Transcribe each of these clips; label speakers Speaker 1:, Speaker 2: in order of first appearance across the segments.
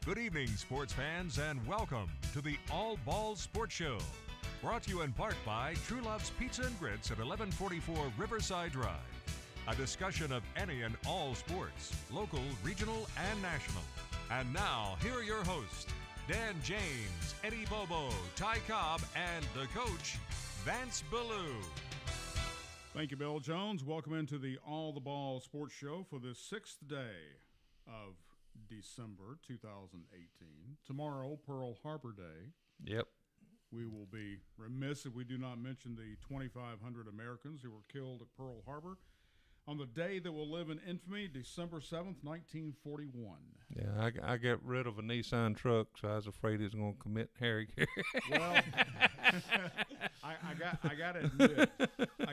Speaker 1: Good evening, sports fans, and welcome to the All Balls Sports Show. Brought to you in part by Truelove's Pizza and Grits at 1144 Riverside Drive. A discussion of any and all sports, local, regional, and national. And now, here are your hosts, Dan James, Eddie Bobo, Ty Cobb, and the coach, Vance Ballou.
Speaker 2: Thank you, Bill Jones. Welcome into the All the Ball Sports Show for the 6th day of December 2018. Tomorrow, Pearl Harbor Day.
Speaker 3: Yep.
Speaker 2: We will be remiss if we do not mention the 2,500 Americans who were killed at Pearl Harbor on the day that will live in infamy, December 7th, 1941.
Speaker 3: Yeah, I got rid of a Nissan truck, so I was afraid he was going to commit harry-carry.
Speaker 2: Well, I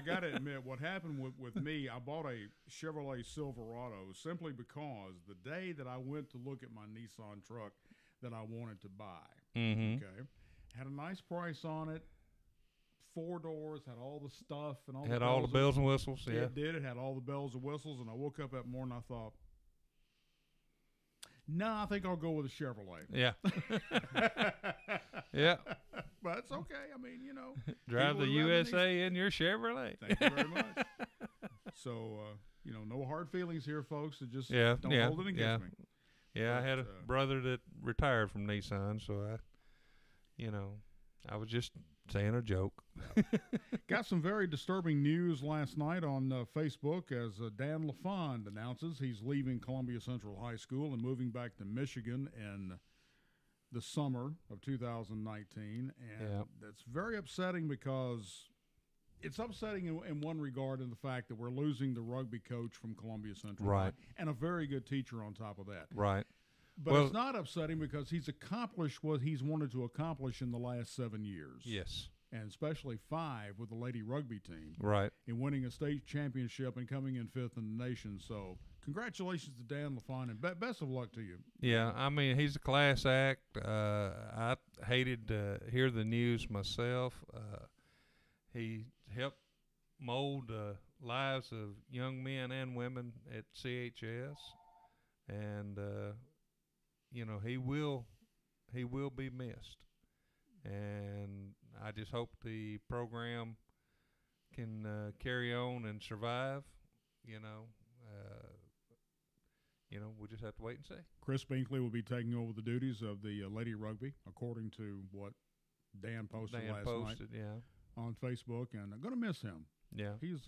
Speaker 2: got to admit, what happened with me, I bought a Chevrolet Silverado simply because the day that I went to look at my Nissan truck that I wanted to buy, okay, had a nice price on it. 4 doors, had all the stuff and all
Speaker 3: had all the bells and whistles. Yeah,
Speaker 2: it did. It had all the bells and whistles, and I woke up that morning. I thought, no, I think I'll go with a Chevrolet.
Speaker 3: Yeah, yeah.
Speaker 2: But it's okay. I mean, you know,
Speaker 3: drive the USA in your Chevrolet.
Speaker 2: Thank you very much. So, you know, no hard feelings here, folks. It just don't hold it against me.
Speaker 3: Yeah,
Speaker 2: but,
Speaker 3: I had a brother that retired from Nissan, so I was just saying a joke.
Speaker 2: Got some very disturbing news last night on Facebook as Dan LaFond announces he's leaving Columbia Central High School and moving back to Michigan in the summer of 2019. And that's very upsetting because it's upsetting in one regard in the fact that we're losing the rugby coach from Columbia Central High and a very good teacher on top of that.
Speaker 3: Right.
Speaker 2: But it's not upsetting because he's accomplished what he's wanted to accomplish in the last 7 years.
Speaker 3: Yes.
Speaker 2: And especially 5 with the lady rugby team.
Speaker 3: Right.
Speaker 2: In winning a state championship and coming in 5th in the nation. So congratulations to Dan LaFond and best of luck to you.
Speaker 3: Yeah, I mean, he's a class act. I hated to hear the news myself. He helped mold the lives of young men and women at CHS. And you know, he will be missed, and I just hope the program can carry on and survive. You know, we'll just have to wait and see.
Speaker 2: Chris Binkley will be taking over the duties of the lady rugby, according to what Dan posted last night on Facebook, and I'm going to miss him.
Speaker 3: Yeah,
Speaker 2: he's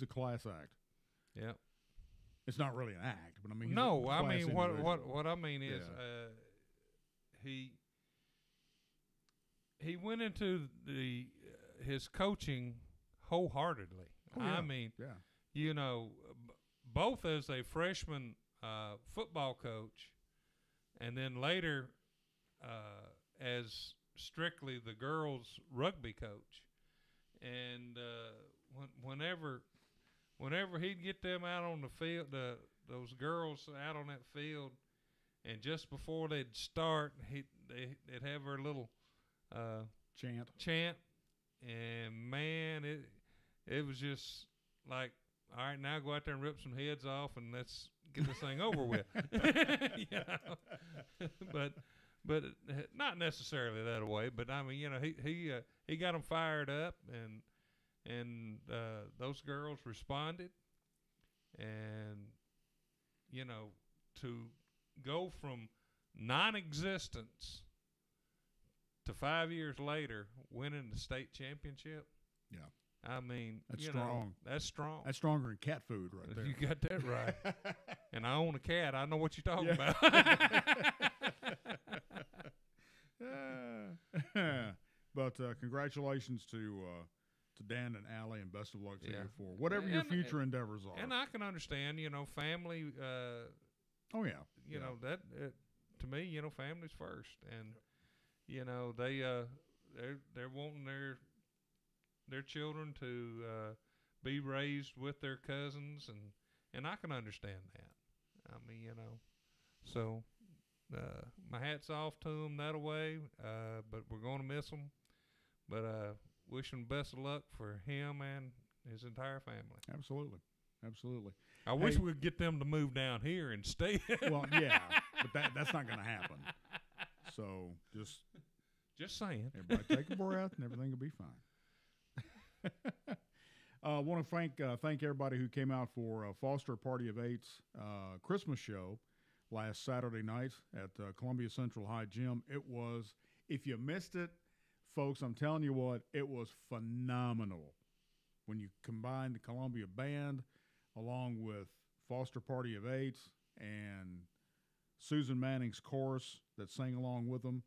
Speaker 2: a class act.
Speaker 3: Yeah.
Speaker 2: It's not really an act, but I mean,
Speaker 3: what I mean is, he went into his coaching wholeheartedly.
Speaker 2: Oh, yeah.
Speaker 3: I mean, you know, both as a freshman football coach, and then later as strictly the girls rugby coach, and whenever he'd get them out on the field, those girls out on that field, and just before they'd start, they'd have their little chant, and man, it was just like, all right, now go out there and rip some heads off, and let's get this thing over with. You know? But not necessarily that way. But I mean, you know, he got them fired up, and those girls responded, and you know, to go from non-existence to 5 years later winning the state championship. Yeah, I mean,
Speaker 2: that's strong.
Speaker 3: That's strong.
Speaker 2: That's stronger than cat food, right there.
Speaker 3: You got that right. And I own a cat. I know what you're talking about.
Speaker 2: But congratulations to Dan and Allie, and best of luck to you for whatever your future endeavors are.
Speaker 3: And I can understand, you know, family. You know that to me, you know, family's first, and you know they're wanting their children to be raised with their cousins, and I can understand that. I mean, you know, so my hat's off to them that way. But we're going to miss them. But wish him best of luck for him and his entire family.
Speaker 2: Absolutely.
Speaker 3: I wish we could get them to move down here and stay.
Speaker 2: Well, yeah. But that's not going to happen. So
Speaker 3: Just saying.
Speaker 2: everybody take a breath, and everything will be fine. I want to thank everybody who came out for Foster Party of Eight's Christmas show last Saturday night at Columbia Central High Gym. It was, if you missed it, folks, I'm telling you what, it was phenomenal. When you combine the Columbia Band along with Foster Party of Eights and Susan Manning's chorus that sang along with them,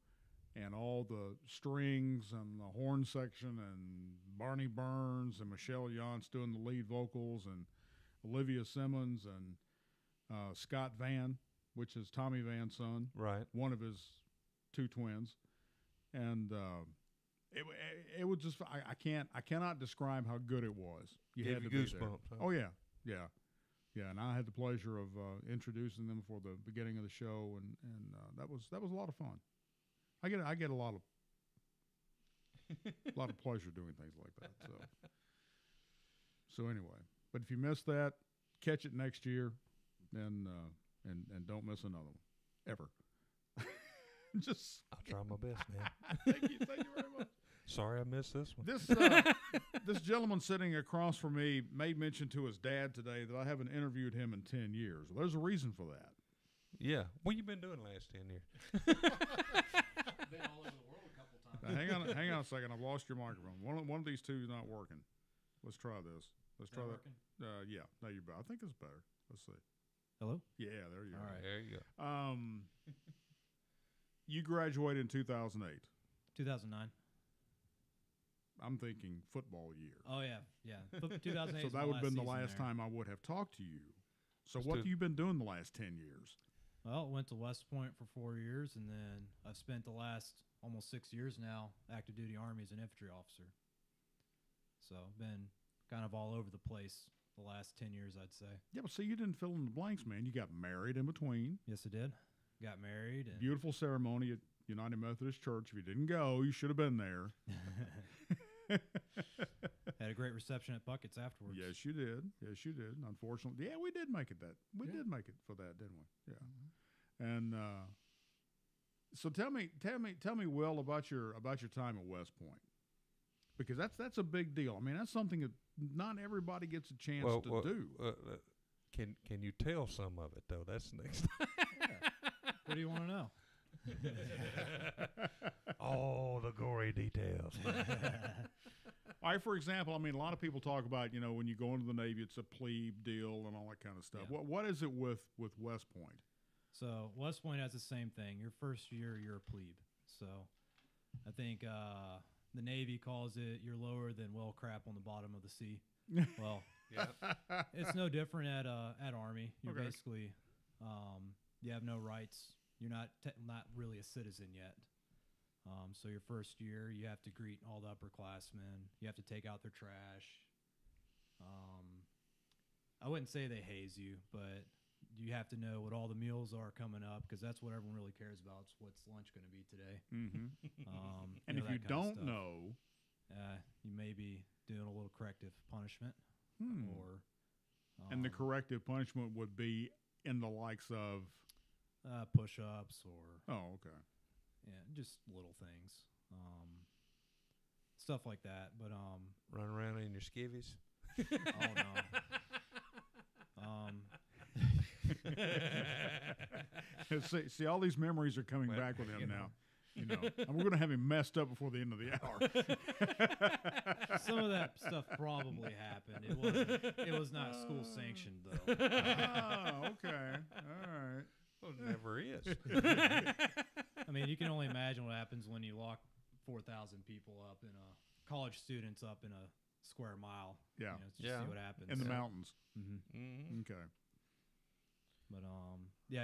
Speaker 2: and all the strings and the horn section, and Barney Burns and Michelle Yance doing the lead vocals, and Olivia Simmons and Scott Van, which is Tommy Van's son,
Speaker 3: Right.
Speaker 2: one of his two twins, and it was just I cannot describe how good it was. You
Speaker 3: Gave
Speaker 2: had
Speaker 3: you
Speaker 2: to be
Speaker 3: goosebumps,
Speaker 2: there.
Speaker 3: huh?
Speaker 2: Oh yeah. And I had the pleasure of introducing them for the beginning of the show, and that was a lot of fun. I get a lot of pleasure doing things like that. So anyway, but if you missed that, catch it next year, and don't miss another one ever. Just
Speaker 3: I'll try my best, man.
Speaker 2: thank you very much.
Speaker 3: Sorry I missed this one.
Speaker 2: This gentleman sitting across from me made mention to his dad today that I haven't interviewed him in 10 years. Well, there's a reason for that.
Speaker 3: Yeah. What you been doing the last 10 years?
Speaker 4: Been all over the world a couple times.
Speaker 2: Now, hang on a second. I've lost your microphone. One of these two is not working. Let's try this. Let's try that.
Speaker 4: Working?
Speaker 2: Yeah. No, you're better. I think it's better. Let's see.
Speaker 4: Hello?
Speaker 2: Yeah, there you
Speaker 4: All
Speaker 2: go.
Speaker 4: right.
Speaker 3: There you go.
Speaker 2: You graduated in 2008.
Speaker 4: 2009.
Speaker 2: I'm thinking football year.
Speaker 4: Oh, yeah. 2008
Speaker 2: So that would have been the last time I would have talked to you. So what have you been doing the last 10 years?
Speaker 4: Well, went to West Point for 4 years, and then I've spent the last almost 6 years now active duty Army as an infantry officer. So been kind of all over the place the last 10 years, I'd say.
Speaker 2: Yeah, but see, you didn't fill in the blanks, man. You got married in between.
Speaker 4: Yes, I did. Got married. And
Speaker 2: Beautiful ceremony at United Methodist Church. If you didn't go, you should have been there.
Speaker 4: had a great reception at Buckets afterwards.
Speaker 2: Yes, you did. Unfortunately, yeah, we did make it We did make it for that, didn't we? Yeah. And so tell me, Will, about your time at West Point, because that's a big deal. I mean, that's something that not everybody gets a chance to do.
Speaker 3: Can you tell some of it though? That's the next.
Speaker 4: What do you want to know?
Speaker 3: All the gory details.
Speaker 2: All right, for example, I mean, a lot of people talk about, when you go into the Navy, it's a plebe deal and all that kind of stuff.
Speaker 4: Yeah.
Speaker 2: What is it with West Point?
Speaker 4: So West Point has the same thing. Your first year, you're a plebe. So I think the Navy calls it you're lower than well crap on the bottom of the sea. Well,
Speaker 3: Yeah.
Speaker 4: it's no different at Army. You're
Speaker 2: Okay.
Speaker 4: basically you have no rights. You're not really a citizen yet. So your first year, you have to greet all the upperclassmen. You have to take out their trash. I wouldn't say they haze you, but you have to know what all the meals are coming up, because that's what everyone really cares about. Is what's lunch going to be today?
Speaker 2: Mm-hmm. And if
Speaker 4: that
Speaker 2: you
Speaker 4: kind of
Speaker 2: don't
Speaker 4: stuff.
Speaker 2: know,
Speaker 4: you may be doing a little corrective punishment, or
Speaker 2: and the corrective punishment would be in the likes of.
Speaker 4: push-ups, or
Speaker 2: Oh, okay.
Speaker 4: just little things, stuff like that. But
Speaker 3: Run around in your skivvies.
Speaker 4: oh no.
Speaker 2: See, all these memories are coming back with him now. And we're going to have him messed up before the end of the hour.
Speaker 4: Some of that stuff probably happened. It was not school sanctioned though.
Speaker 2: Oh, okay. All right.
Speaker 3: Well, it never is.
Speaker 4: I mean, you can only imagine what happens when you lock 4,000 people up in college students up in a square mile.
Speaker 2: Yeah.
Speaker 4: See what happens.
Speaker 2: In the mountains.
Speaker 4: Mm-hmm.
Speaker 3: Mm-hmm.
Speaker 2: Okay.
Speaker 4: But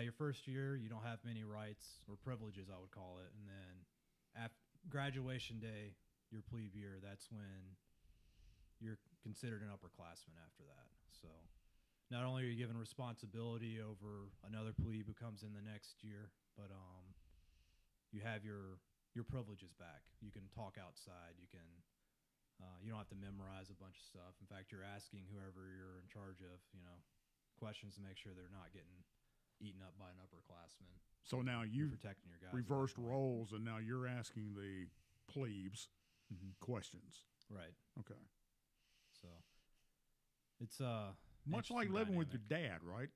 Speaker 4: your first year you don't have many rights or privileges, I would call it, and then after graduation day, your plebe year, that's when you're considered an upperclassman after that. So not only are you given responsibility over another plebe who comes in the next year, but you have your privileges back. You can talk outside. You can you don't have to memorize a bunch of stuff. In fact, you're asking whoever you're in charge of, questions to make sure they're not getting eaten up by an upperclassman.
Speaker 2: So now
Speaker 4: You're
Speaker 2: you
Speaker 4: protecting your guys. at that
Speaker 2: reversed
Speaker 4: point.
Speaker 2: roles, and now you're asking the plebes questions.
Speaker 4: Right.
Speaker 2: Okay.
Speaker 4: So it's
Speaker 2: Much like
Speaker 4: interesting
Speaker 2: living with your
Speaker 4: dynamic.
Speaker 2: dad, right?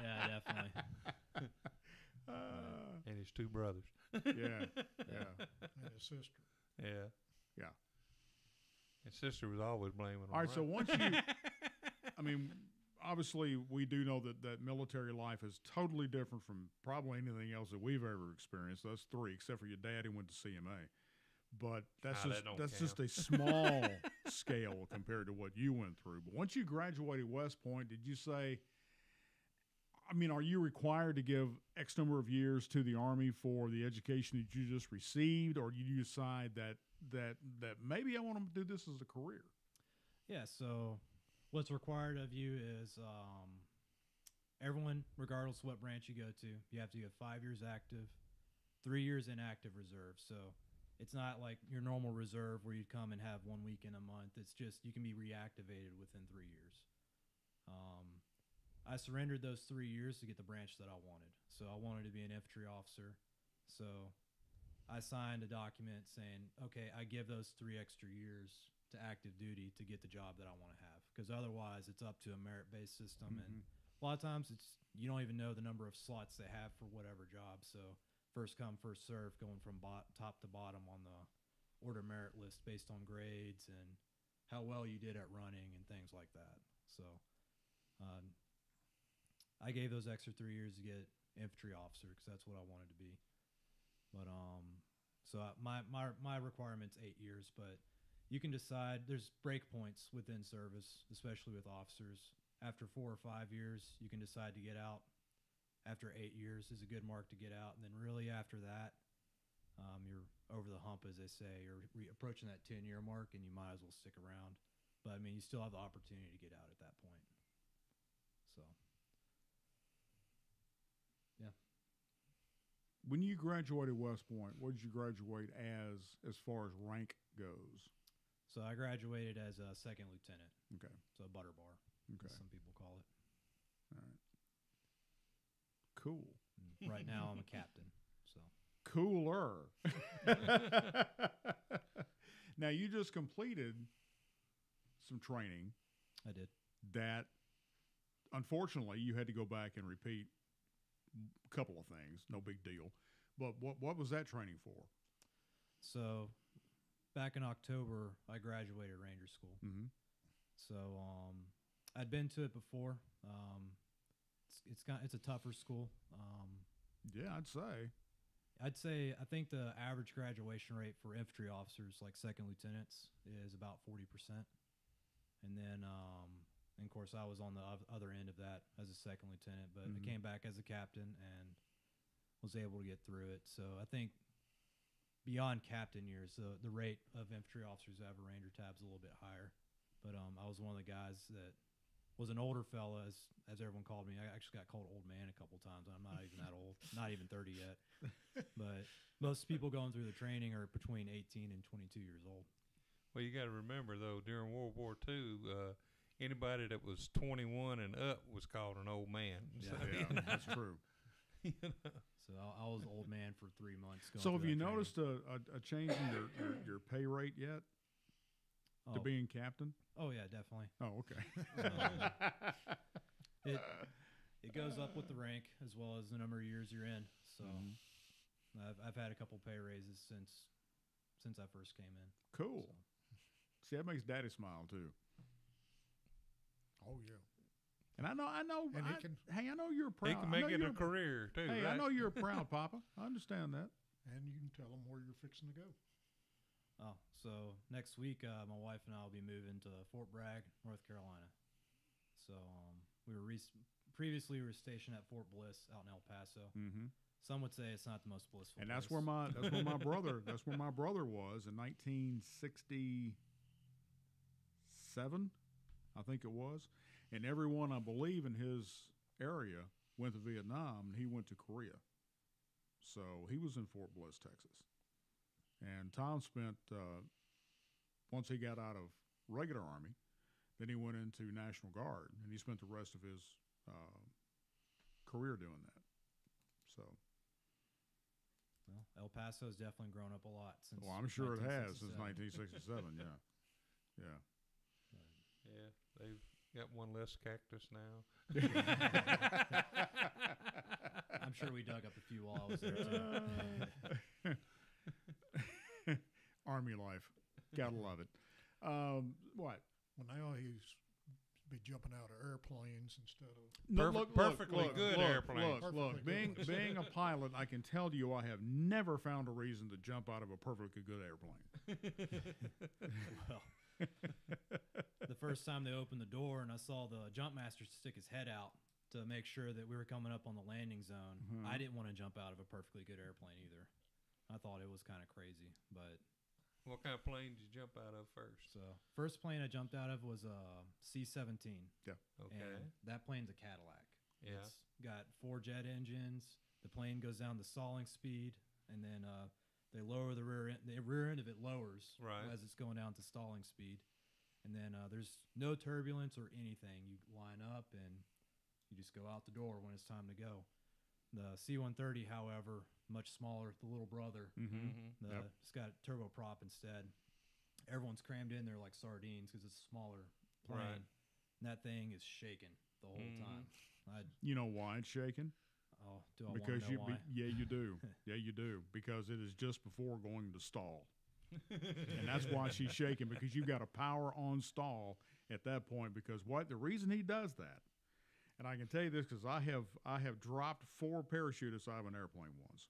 Speaker 4: Yeah, definitely.
Speaker 3: And his two brothers.
Speaker 2: Yeah.
Speaker 5: And his sister.
Speaker 3: Yeah.
Speaker 2: Yeah.
Speaker 3: His sister was always blaming him.
Speaker 2: All right, so once you, I mean, obviously we do know that military life is totally different from probably anything else that we've ever experienced. That's three, except for your dad who went to CMA. But that's
Speaker 3: That don't
Speaker 2: just a small scale compared to what you went through. But once you graduated West Point, did you say, I mean, are you required to give X number of years to the Army for the education that you just received, or do you decide that maybe I want to do this as a career?
Speaker 4: Yeah. So what's required of you is everyone, regardless of what branch you go to, you have to get 5 years active, 3 years inactive reserve. So it's not like your normal reserve where you'd come and have 1 week in a month. It's just you can be reactivated within 3 years. I surrendered those 3 years to get the branch that I wanted. So I wanted to be an infantry officer. So I signed a document saying, okay, I give those 3 extra years to active duty to get the job that I want to have. Because otherwise, it's up to a merit-based system. And a lot of times, you don't even know the number of slots they have for whatever job. So first come, first serve, going from top to bottom on the order merit list based on grades and how well you did at running and things like that. So I gave those extra 3 years to get infantry officer because that's what I wanted to be. But so my requirement's 8 years, but you can decide. There's break points within service, especially with officers. After 4 or 5 years, you can decide to get out. After 8 years is a good mark to get out, and then really after that, you're over the hump, as they say. You're approaching that 10-year mark, and you might as well stick around. But I mean, you still have the opportunity to get out at that point. So.
Speaker 2: When you graduated West Point, what did you graduate as far as rank goes?
Speaker 4: So I graduated as a second lieutenant.
Speaker 2: Okay.
Speaker 4: So butter bar,
Speaker 2: Okay.
Speaker 4: as some people call it.
Speaker 2: All right. Cool.
Speaker 4: And right now I'm a captain. So
Speaker 2: Cooler. Now, you just completed some training
Speaker 4: I did.
Speaker 2: that, unfortunately, you had to go back and repeat a couple of things. No big deal. But what was that training for?
Speaker 4: So back in October, I graduated Ranger School.
Speaker 2: Mm-hmm.
Speaker 4: So I'd been to it before. It's a tougher school.
Speaker 2: Yeah, I'd say.
Speaker 4: I think the average graduation rate for infantry officers, like second lieutenants, is about 40%. And then, and of course, I was on the other end of that as a second lieutenant, but I came back as a captain and was able to get through it. So I think beyond captain years, the rate of infantry officers who have a Ranger tab is a little bit higher. But I was one of the guys that was an older fella, as everyone called me. I actually got called old man a couple times. I'm not even that old, not even 30 yet. But most people going through the training are between 18 and 22 years old.
Speaker 3: Well, you got to remember, though, during World War II, anybody that was 21 and up was called an old man. So,
Speaker 2: Yeah, that's true.
Speaker 4: So I was old man for 3 months.
Speaker 2: So have
Speaker 4: through
Speaker 2: you
Speaker 4: that training.
Speaker 2: noticed a change in your pay rate yet to being captain?
Speaker 4: Oh yeah, definitely.
Speaker 2: Oh, okay.
Speaker 4: It goes up with the rank as well as the number of years you're in. So I've had a couple pay raises since I first came in.
Speaker 2: Cool.
Speaker 4: So.
Speaker 2: See, that makes Daddy smile too.
Speaker 5: Oh, yeah.
Speaker 2: And I know.
Speaker 5: And he can-
Speaker 2: Hey, I know you're proud.
Speaker 3: he can
Speaker 2: I
Speaker 3: make
Speaker 2: know
Speaker 3: it
Speaker 2: you're
Speaker 3: a career, too.
Speaker 2: Hey,
Speaker 3: right?
Speaker 2: I know you're proud, Papa. I understand that.
Speaker 5: And you can tell them where you're fixing to go.
Speaker 4: Oh, so next week my wife and I will be moving to Fort Bragg, North Carolina. So we were previously we were stationed at Fort Bliss out in El Paso.
Speaker 2: Mm-hmm.
Speaker 4: Some would say it's not the most blissful.
Speaker 2: And that's
Speaker 4: place.
Speaker 2: where my brother was in 1967, I think it was. And everyone, I believe, in his area went to Vietnam, and he went to Korea. So he was in Fort Bliss, Texas. And Tom spent, once he got out of regular Army, then he went into National Guard, and he spent the rest of his career doing that. So.
Speaker 4: Well, El Paso's definitely grown up a lot since.
Speaker 2: Well, I'm sure it has since
Speaker 4: 1967.
Speaker 2: 1967. Yeah, yeah.
Speaker 3: Yeah, they've got one less cactus now.
Speaker 4: I'm sure we dug up a few while I was there too.
Speaker 2: Army life, gotta love it. What?
Speaker 5: When they always be jumping out of airplanes instead of.
Speaker 3: Perfectly good airplanes.
Speaker 2: Look. Being a pilot, I can tell you, I have never found a reason to jump out of a perfectly good airplane.
Speaker 4: Well, the first time they opened the door and I saw the jump master stick his head out to make sure that we were coming up on the landing zone, I didn't want to jump out of a perfectly good airplane either. I thought it was kind of crazy, but.
Speaker 3: What kind of plane did you jump out of first?
Speaker 4: So first plane I jumped out of was a C-17.
Speaker 2: Yeah.
Speaker 3: Okay.
Speaker 4: And that plane's a Cadillac.
Speaker 3: Yeah.
Speaker 4: It's got 4 jet engines. The plane goes down to stalling speed, and then they lower the rear end. The rear end of it lowers as it's going down to stalling speed. And then there's no turbulence or anything. You line up, and you just go out the door when it's time to go. The C-130, however, much smaller, the little brother. It's got turboprop instead. Everyone's crammed in there like sardines because it's a smaller plane. And that thing is shaking the whole time.
Speaker 2: You know why it's shaking?
Speaker 4: Oh, do I want to know why?
Speaker 2: Yeah, you do. Yeah, you do. Because it is just before going to stall. And that's why she's shaking, because you've got a power on stall at that point. Because the reason he does that, and I can tell you this because I have dropped 4 parachutists out of an airplane once.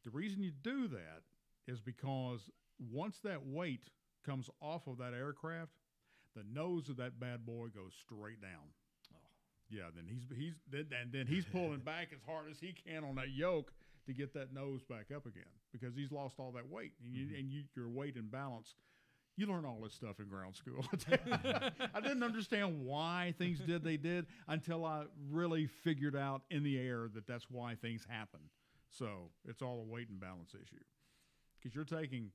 Speaker 2: The reason you do that is because once that weight comes off of that aircraft, the nose of that bad boy goes straight down. Oh. Yeah, then he's pulling back as hard as he can on that yoke to get that nose back up again because he's lost all that weight. And your weight and balance. You learn all this stuff in ground school. I didn't understand why things they did until I really figured out in the air that that's why things happen. So it's all a weight and balance issue. Because you're taking,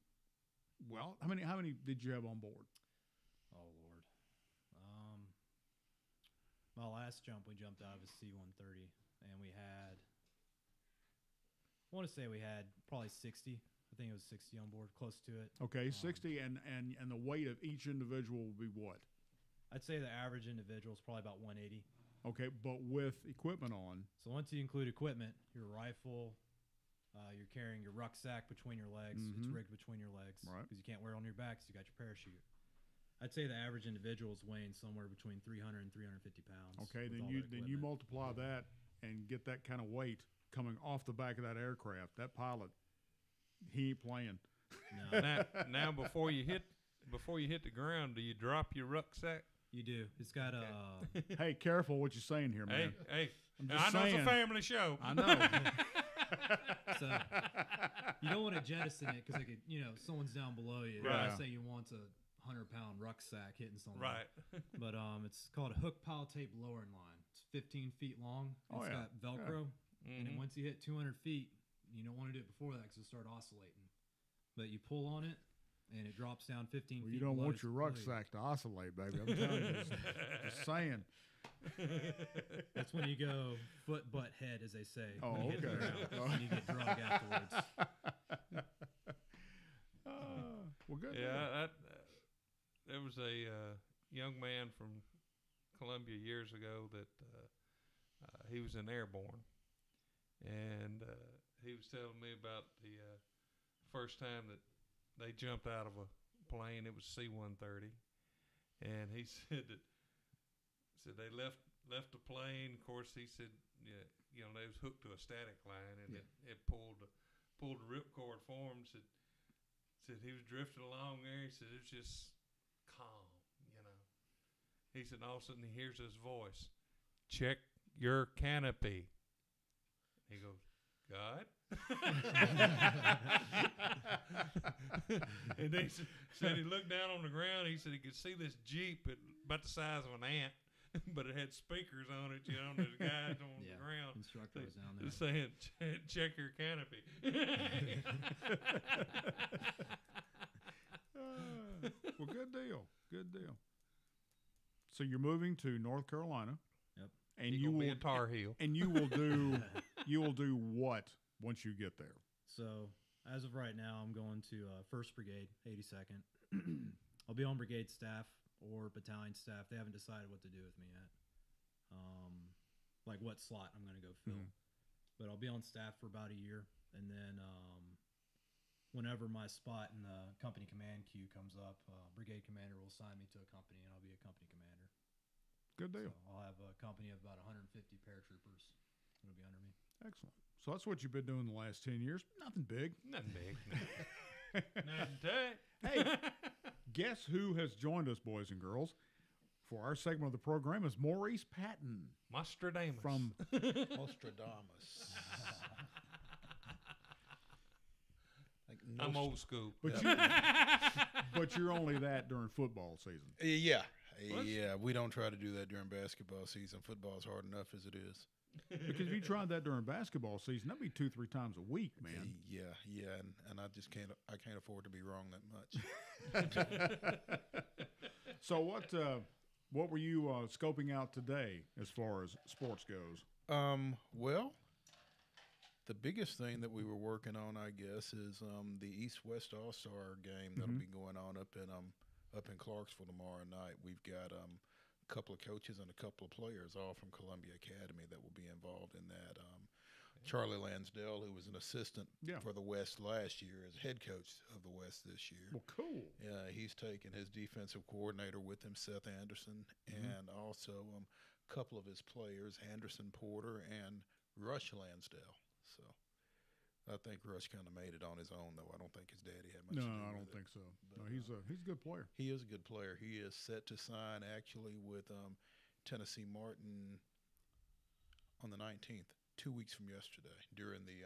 Speaker 2: well, how many did you have on board?
Speaker 4: Oh, Lord. My last jump, we jumped out of a C-130, and we had, I want to say we had probably 60. I think it was 60 on board, close to it.
Speaker 2: Okay, 60, and the weight of each individual will be what?
Speaker 4: I'd say the average individual is probably about 180.
Speaker 2: Okay, but with equipment on.
Speaker 4: So once you include equipment, your rifle, you're carrying your rucksack between your legs. It's rigged between your legs because you can't wear it on your back because you got your parachute. I'd say the average individual is weighing somewhere between 300 and 350 pounds.
Speaker 2: Okay, then you multiply that and get that kind of weight coming off the back of that aircraft. That pilot, he ain't playing.
Speaker 3: No. now before you hit the ground, do you drop your rucksack?
Speaker 4: You do. It's got a.
Speaker 2: Hey, careful what you're saying here, man.
Speaker 3: Hey, I know it's a family show.
Speaker 2: I know.
Speaker 4: So you don't want to jettison it because someone's down below you.
Speaker 2: Right.
Speaker 4: Let's say you want a 100-pound rucksack hitting someone.
Speaker 3: Right.
Speaker 4: But it's called a hook pile tape lowering line. It's 15 feet long. It's got Velcro, and then once you hit 200 feet, you don't want to do it before that because it'll start oscillating. But you pull on it, and it drops down 15 feet.
Speaker 2: You don't want your rucksack to oscillate, baby. I'm telling you, just saying.
Speaker 4: That's when you go foot, butt, head, as they say.
Speaker 2: Oh, okay.
Speaker 4: And you get drug afterwards.
Speaker 2: Well, good.
Speaker 3: Yeah, there was a young man from Columbia years ago that he was an airborne, and he was telling me about the first time that they jumped out of a plane. It was C-130, and he said that they left the plane. Of course, he said, they was hooked to a static line, and it pulled the ripcord for him. Said he was drifting along there. He said it was just calm, He said all of a sudden he hears his voice, "Check your canopy." He goes, "God." And they said he looked down on the ground. He said he could see this Jeep about the size of an ant, but it had speakers on it, and there's guys on the ground.
Speaker 4: Instructors down there.
Speaker 3: Saying, "Check your canopy."
Speaker 2: Well, good deal. Good deal. So you're moving to North Carolina.
Speaker 4: Yep.
Speaker 2: And
Speaker 3: you will be a Tar Heel.
Speaker 2: And you will do what once you get there?
Speaker 4: So as of right now, I'm going to 1st Brigade, 82nd. I'll be on brigade staff or battalion staff. They haven't decided what to do with me yet. Like what slot I'm going to go fill. But I'll be on staff for about a year, and then whenever my spot in the company command queue comes up, brigade commander will assign me to a company, and I'll be a company commander.
Speaker 2: Good deal.
Speaker 4: So I'll have a company of about 150 paratroopers that'll be under me.
Speaker 2: Excellent. So that's what you've been doing the last 10 years. Nothing big.
Speaker 3: Nothing big. Nothing to it.
Speaker 2: Hey, guess who has joined us, boys and girls, for our segment of the program is Maurice Patton.
Speaker 3: Nostradamus.
Speaker 2: From
Speaker 6: Nostradamus.
Speaker 3: I'm old school.
Speaker 2: But you're only that during football season.
Speaker 6: Yeah.
Speaker 3: What?
Speaker 6: Yeah, we don't try to do that during basketball season. Football is hard enough as it is.
Speaker 2: Because if you tried that during basketball season, that'd be 2-3 times a week, man.
Speaker 6: Yeah, and I just can't afford to be wrong that much.
Speaker 2: So what were you scoping out today as far as sports goes?
Speaker 6: Well, the biggest thing that we were working on, I guess, is the East-West All-Star game that'll be going on up in Clarksville tomorrow night. We've got a couple of coaches and a couple of players, all from Columbia Academy, that will be involved in that. Charlie Lansdale, who was an assistant for the West last year, is head coach of the West this year.
Speaker 2: Well, cool.
Speaker 6: He's taken his defensive coordinator with him, Seth Anderson, and also a couple of his players, Anderson Porter and Rush Lansdale. So I think Rush kind of made it on his own, though. I don't think his daddy had much to do with it.
Speaker 2: No, I don't think so. But, no, he's a good player.
Speaker 6: He is a good player. He is set to sign, actually, with Tennessee Martin on the 19th, 2 weeks from yesterday, during the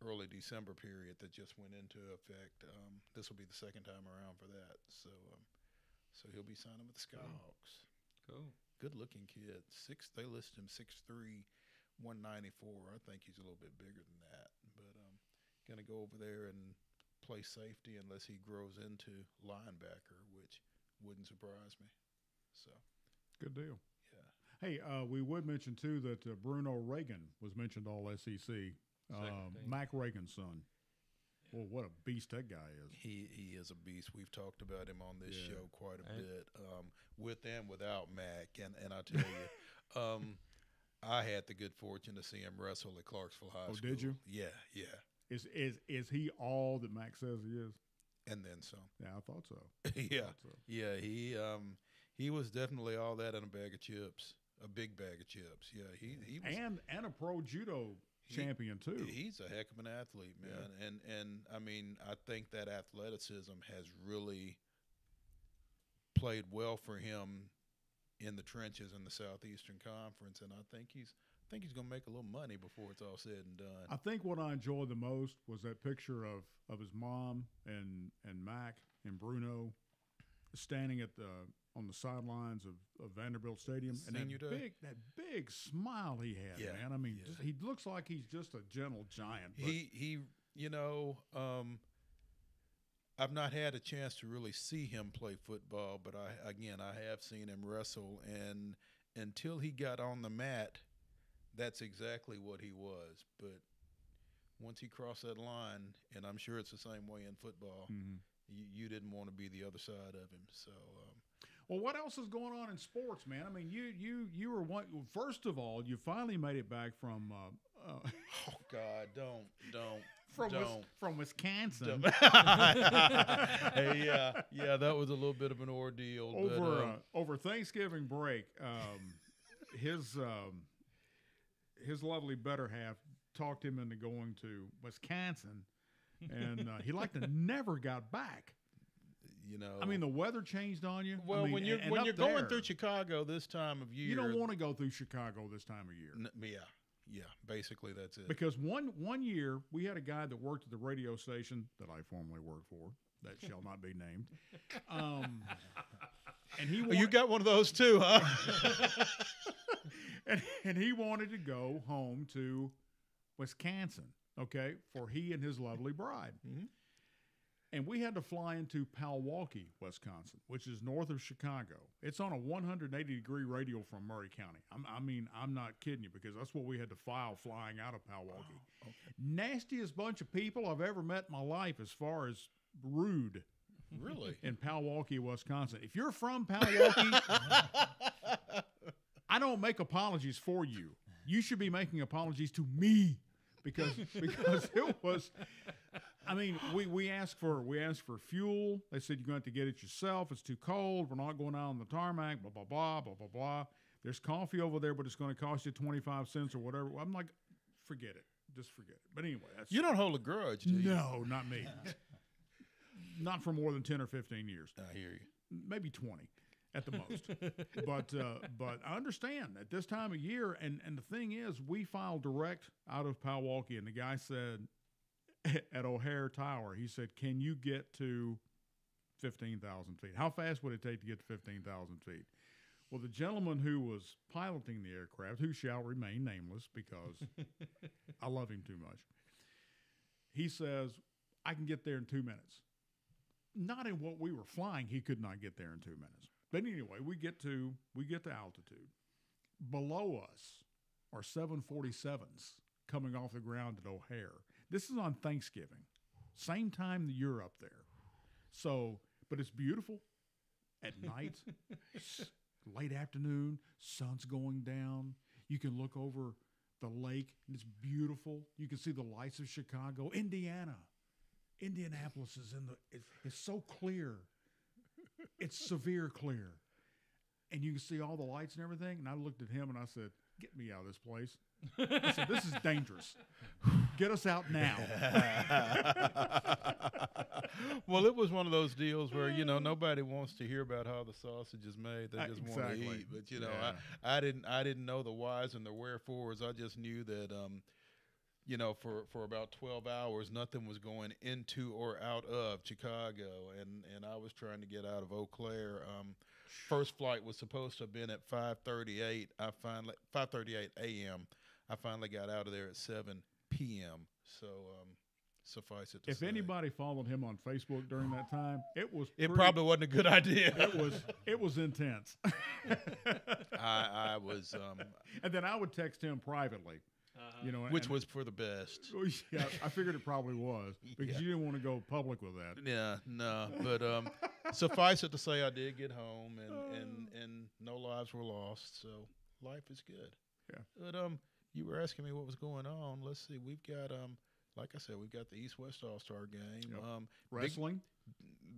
Speaker 6: early December period that just went into effect. This will be the second time around for that. So he'll be signing with the Skyhawks.
Speaker 3: Cool.
Speaker 6: Good-looking kid. They list him 6'3", 194. I think he's a little bit bigger than that. But going to go over there and play safety unless he grows into linebacker, which wouldn't surprise me. So
Speaker 2: Good deal.
Speaker 6: yeah.
Speaker 2: Hey, we would mention, too, that Bruno Reagan was mentioned all SEC. Mac Reagan's son. Well, what a beast that guy is.
Speaker 6: He is a beast. We've talked about him on this show quite a bit, with and without Mac. And I tell you, I had the good fortune to see him wrestle at Clarksville High School.
Speaker 2: Oh, did you?
Speaker 6: Yeah.
Speaker 2: Is he all that Mac says he is?
Speaker 6: And then some.
Speaker 2: Yeah, I thought so.
Speaker 6: Yeah. He was definitely all that in a bag of chips, a big bag of chips. Yeah, he was,
Speaker 2: and a pro judo champion too.
Speaker 6: He's a heck of an athlete, man. Yeah. And I mean, I think that athleticism has really played well for him in the trenches in the Southeastern Conference, and I think he's going to make a little money before it's all said and done.
Speaker 2: I think what I enjoyed the most was that picture of his mom and Mac and Bruno standing on the sidelines of Vanderbilt Stadium, and that big smile he had, man. I mean, he looks like he's just a gentle giant.
Speaker 6: He I've not had a chance to really see him play football, but I have seen him wrestle, and until he got on the mat, that's exactly what he was. But once he crossed that line, and I'm sure it's the same way in football, you didn't want to be the other side of him. So,
Speaker 2: well, what else is going on in sports, man? I mean, you were one. First of all, you finally made it back from.
Speaker 6: Oh God! Don't.
Speaker 2: From Wisconsin.
Speaker 6: Hey, yeah, that was a little bit of an ordeal.
Speaker 2: Over Thanksgiving break, his lovely better half talked him into going to Wisconsin, and he never got back.
Speaker 6: You know,
Speaker 2: I mean, the weather changed on you.
Speaker 6: Well,
Speaker 2: I mean,
Speaker 6: when you're going through Chicago this time of year,
Speaker 2: you don't want to go through Chicago this time of year.
Speaker 6: Yeah, basically that's it.
Speaker 2: Because one year we had a guy that worked at the radio station that I formerly worked for, that shall not be named, and he
Speaker 6: you got one of those too, huh?
Speaker 2: and he wanted to go home to Wisconsin, okay, for he and his lovely bride. And we had to fly into Milwaukee, Wisconsin, which is north of Chicago. It's on a 180-degree radial from Murray County. I'm not kidding you, because that's what we had to file flying out of Milwaukee.
Speaker 6: Oh, okay.
Speaker 2: Nastiest bunch of people I've ever met in my life as far as rude.
Speaker 6: Really?
Speaker 2: In Milwaukee, Wisconsin. If you're from Milwaukee, I don't make apologies for you. You should be making apologies to me, because it was. I mean, we asked for fuel. They said you're going to have to get it yourself. It's too cold. We're not going out on the tarmac. Blah blah blah blah blah blah. There's coffee over there, but it's going to cost you 25 cents or whatever. I'm like, forget it. Just forget it. But anyway, that's,
Speaker 6: You don't hold a grudge, do you?
Speaker 2: no, not me. Not for more than 10 or 15 years.
Speaker 6: I hear you.
Speaker 2: Maybe 20 at the most. But I understand at this time of year, and the thing is, we filed direct out of Milwaukee, and the guy said at O'Hare Tower, he said, "Can you get to 15,000 feet? How fast would it take to get to 15,000 feet?" Well, the gentleman who was piloting the aircraft, who shall remain nameless because I love him too much, he says, "I can get there in 2 minutes." Not in what we were flying, he could not get there in 2 minutes. But anyway, we get to altitude. Below us are 747s coming off the ground at O'Hare. This is on Thanksgiving, same time that you're up there. So, but it's beautiful at night, late afternoon, sun's going down. You can look over the lake, and it's beautiful. You can see the lights of Chicago, Indianapolis is it's so clear. It's severe clear. And you can see all the lights and everything. And I looked at him and I said, "Get me out of this place." I said, "This is dangerous. Get us out now."
Speaker 6: Well, it was one of those deals where, nobody wants to hear about how the sausage is made. They just want to
Speaker 2: Exactly.
Speaker 6: eat. But,
Speaker 2: Yeah.
Speaker 6: I didn't know the whys and the wherefores. I just knew that, for about 12 hours, nothing was going into or out of Chicago, and I was trying to get out of Eau Claire. First flight was supposed to have been at 5:38. 5:38 a.m. I finally got out of there at 7 p.m. So suffice it to
Speaker 2: If
Speaker 6: say,
Speaker 2: anybody followed him on Facebook during that time, it
Speaker 6: probably wasn't a good idea.
Speaker 2: it was intense.
Speaker 6: I was,
Speaker 2: And then I would text him privately.
Speaker 6: which was for the best.
Speaker 2: Yeah, I figured it probably was because
Speaker 6: Yeah.
Speaker 2: you didn't want to go public with that.
Speaker 6: Yeah, no, but suffice it to say, I did get home, and no lives were lost, so life is good.
Speaker 2: Yeah.
Speaker 6: But you were asking me what was going on. Let's see, we've got like I said, we've got the East-West All-Star game.
Speaker 2: Yep. Wrestling.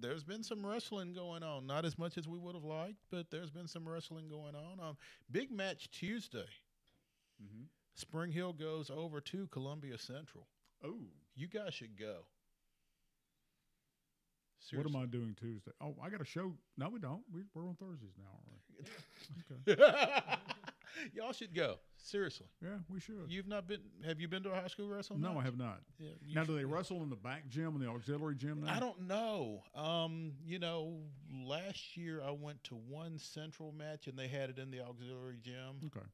Speaker 6: There's been some wrestling going on, not as much as we would have liked, but there's been some wrestling going on. Big match Tuesday.
Speaker 2: Mm-hmm.
Speaker 6: Spring Hill goes over to Columbia Central.
Speaker 2: Oh,
Speaker 6: You guys should go.
Speaker 2: what am
Speaker 6: Seriously.
Speaker 2: I doing Tuesday? Oh, I got a show. No, we don't. We're on Thursdays now, aren't we? Okay.
Speaker 6: Y'all should go. Seriously.
Speaker 2: Yeah, we should.
Speaker 6: You've not been? Have you been to a high school wrestling?
Speaker 2: No, I
Speaker 6: match?
Speaker 2: have not.
Speaker 6: Yeah, you
Speaker 2: Now, do
Speaker 6: should
Speaker 2: they
Speaker 6: go.
Speaker 2: wrestle in the back gym and the auxiliary gym now?
Speaker 6: I don't know. Last year I went to one Central match and they had it in the auxiliary gym.
Speaker 2: Okay.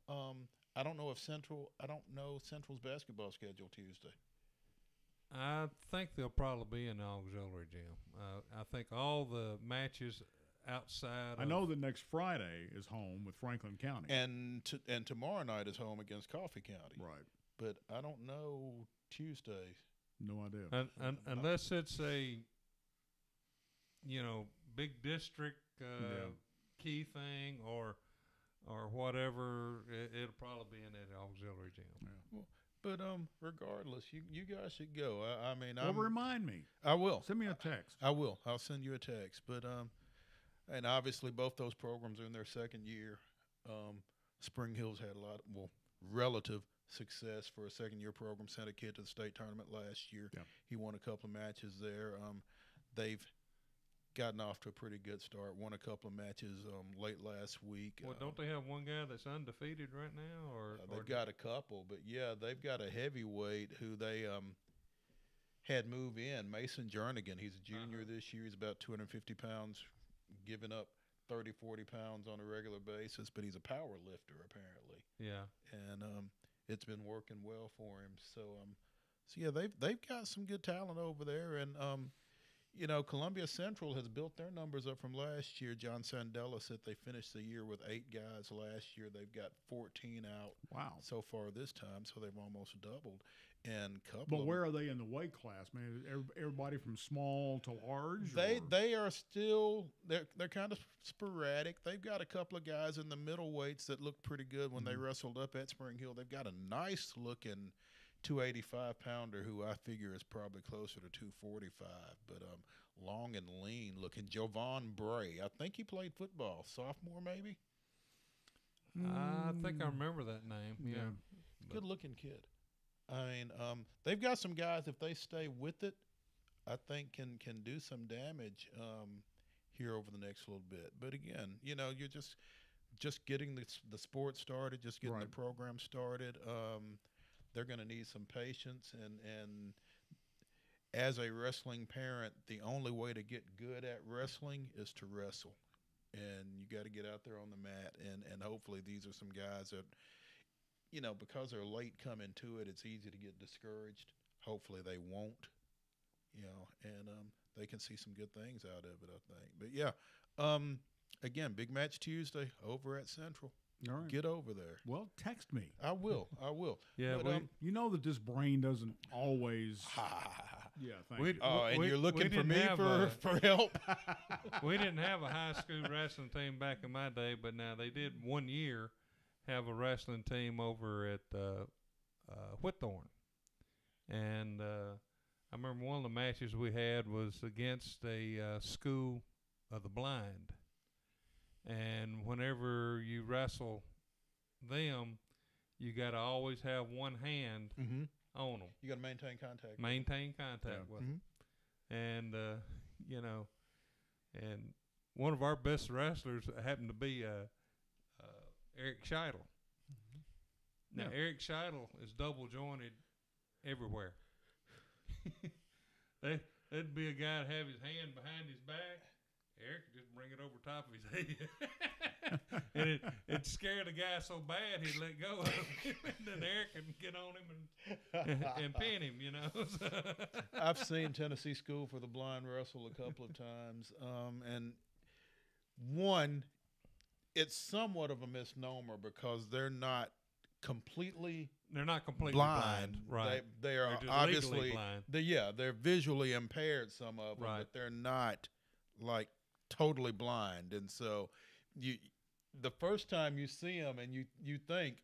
Speaker 6: I don't know Central's basketball schedule Tuesday.
Speaker 3: I think they'll probably be in the auxiliary gym. I think all the matches outside.
Speaker 2: I know that next Friday is home with Franklin County.
Speaker 6: And tomorrow night is home against Coffee County.
Speaker 2: Right.
Speaker 6: But I don't know Tuesday.
Speaker 2: No idea.
Speaker 3: Unless it's a, big district key thing or whatever, it'll probably be in that auxiliary gym.
Speaker 2: Yeah.
Speaker 6: But regardless, you guys should go. I mean,
Speaker 2: Well, remind me.
Speaker 6: I will.
Speaker 2: Send me a text.
Speaker 6: I will. I'll send you a text. But and obviously both those programs are in their second year. Spring Hill's had a lot of relative success for a second year program. Sent a kid to the state tournament last year.
Speaker 2: Yeah.
Speaker 6: He won a couple of matches there. They've gotten off to a pretty good start. Won a couple of matches late last week.
Speaker 3: Well, don't they have one guy that's undefeated right now? Or
Speaker 6: They've got a couple, but yeah, they've got a heavyweight who they had move in, Mason Jernigan. He's a junior this year. He's about 250 pounds, giving up 30, 40 pounds on a regular basis, but he's a power lifter apparently.
Speaker 3: Yeah.
Speaker 6: And it's been working well for him. So yeah, they've got some good talent over there, and Columbia Central has built their numbers up from last year. John Sandella said they finished the year with 8 guys last year. They've got 14 out so far this time, so they've almost doubled. And
Speaker 2: But where are they in the weight class, man? Everybody from small to large?
Speaker 6: They are still they're kind of sporadic. They've got a couple of guys in the middle weights that looked pretty good when they wrestled up at Spring Hill. They've got a nice looking 285-pounder who I figure is probably closer to 245, but long and lean looking. Jovan Bray. I think he played football, sophomore maybe.
Speaker 3: I think I remember that name. Yeah.
Speaker 6: Good looking kid. I mean, they've got some guys, if they stay with it, I think can do some damage here over the next little bit. But again, you're just getting the sport started, just getting the program started. They're going to need some patience, and as a wrestling parent, the only way to get good at wrestling is to wrestle, and you got to get out there on the mat, and hopefully these are some guys that, because they're late coming to it, it's easy to get discouraged. Hopefully they won't, and they can see some good things out of it, I think. But yeah, again, big match Tuesday over at Central.
Speaker 2: All right.
Speaker 6: Get over there.
Speaker 2: Well, text me.
Speaker 6: I will.
Speaker 3: Yeah,
Speaker 6: but,
Speaker 2: you know that this brain doesn't always. Yeah, thank you.
Speaker 6: And you're looking for me for help.
Speaker 3: We didn't have a high school wrestling team back in my day, but now they did one year have a wrestling team over at Whitthorne. And I remember one of the matches we had was against a school of the blind. And whenever you wrestle them, you got to always have one hand on them.
Speaker 6: You got to maintain contact.
Speaker 3: Maintain contact with them. And, and one of our best wrestlers happened to be Eric Scheidel. Now, Eric Scheidel is double jointed everywhere. There'd be a guy to have his hand behind his back. Eric could just bring it over top of his head. And it'd scare the guy so bad he'd let go of him. And then Eric could get on him and pin him,
Speaker 6: I've seen Tennessee School for the Blind wrestle a couple of times. And one, it's somewhat of a misnomer because they're not completely
Speaker 3: blind. Right.
Speaker 6: They are obviously blind. They're visually impaired, some of them, but they're not like totally blind. And so the first time you see them and you think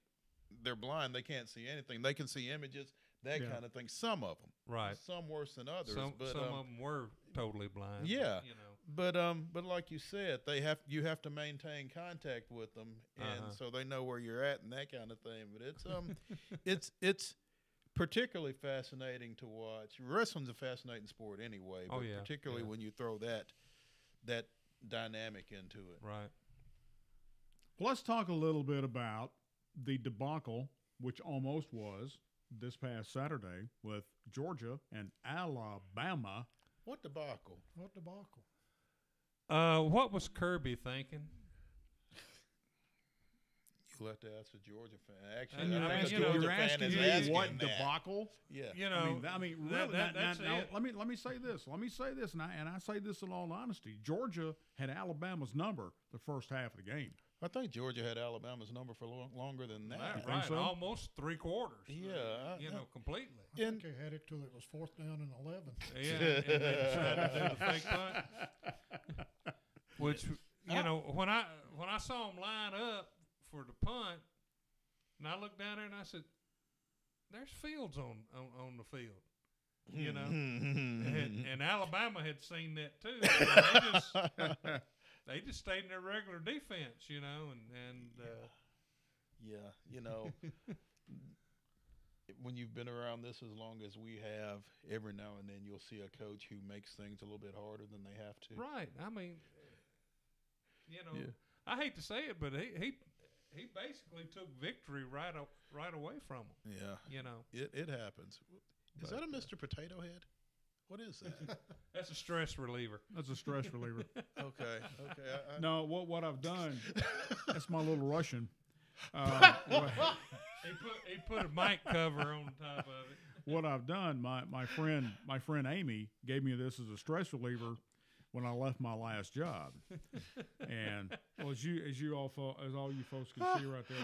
Speaker 6: they're blind, they can't see anything. They can see images, that kind of thing. Some of them. Right. Some worse than others.
Speaker 3: Some of them were totally blind.
Speaker 6: Yeah. But like you said, you have to maintain contact with them, and so they know where you're at and that kind of thing. But it's particularly fascinating to watch. Wrestling's a fascinating sport anyway, but particularly when you throw that dynamic into it.
Speaker 3: Right.
Speaker 2: Well, let's talk a little bit about the debacle, which almost was this past Saturday with Georgia and Alabama.
Speaker 6: What debacle?
Speaker 3: What was Kirby thinking?
Speaker 6: You'll have to ask a Georgia fan. Actually,
Speaker 2: you're asking what debacle?
Speaker 6: Yeah.
Speaker 2: I mean, really. Now, let me say this. And I say this in all honesty. Georgia had Alabama's number the first half of the game.
Speaker 6: I think Georgia had Alabama's number for longer than that.
Speaker 3: Right, so? Almost 3 quarters.
Speaker 6: Yeah.
Speaker 3: completely.
Speaker 5: I think they had it till it was 4th down and 11.
Speaker 3: Yeah, and they decided to do the fake punt. Which, when I saw them line up for the punt, and I looked down there and I said, there's fields on the field. And Alabama had seen that too. They just stayed in their regular defense,
Speaker 6: when you've been around this as long as we have, every now and then you'll see a coach who makes things a little bit harder than they have to.
Speaker 3: Right. I mean, I hate to say it, but he basically took victory right away from them.
Speaker 6: Yeah. It happens. Is that a Mr. Potato Head? What is that?
Speaker 3: That's a stress reliever.
Speaker 2: That's a stress reliever.
Speaker 6: Okay.
Speaker 2: No, what I've done, that's my little Russian.
Speaker 3: He put a mic cover on top of it.
Speaker 2: what I've done, my friend Amy gave me this as a stress reliever when I left my last job, and well, as all you folks can see right there,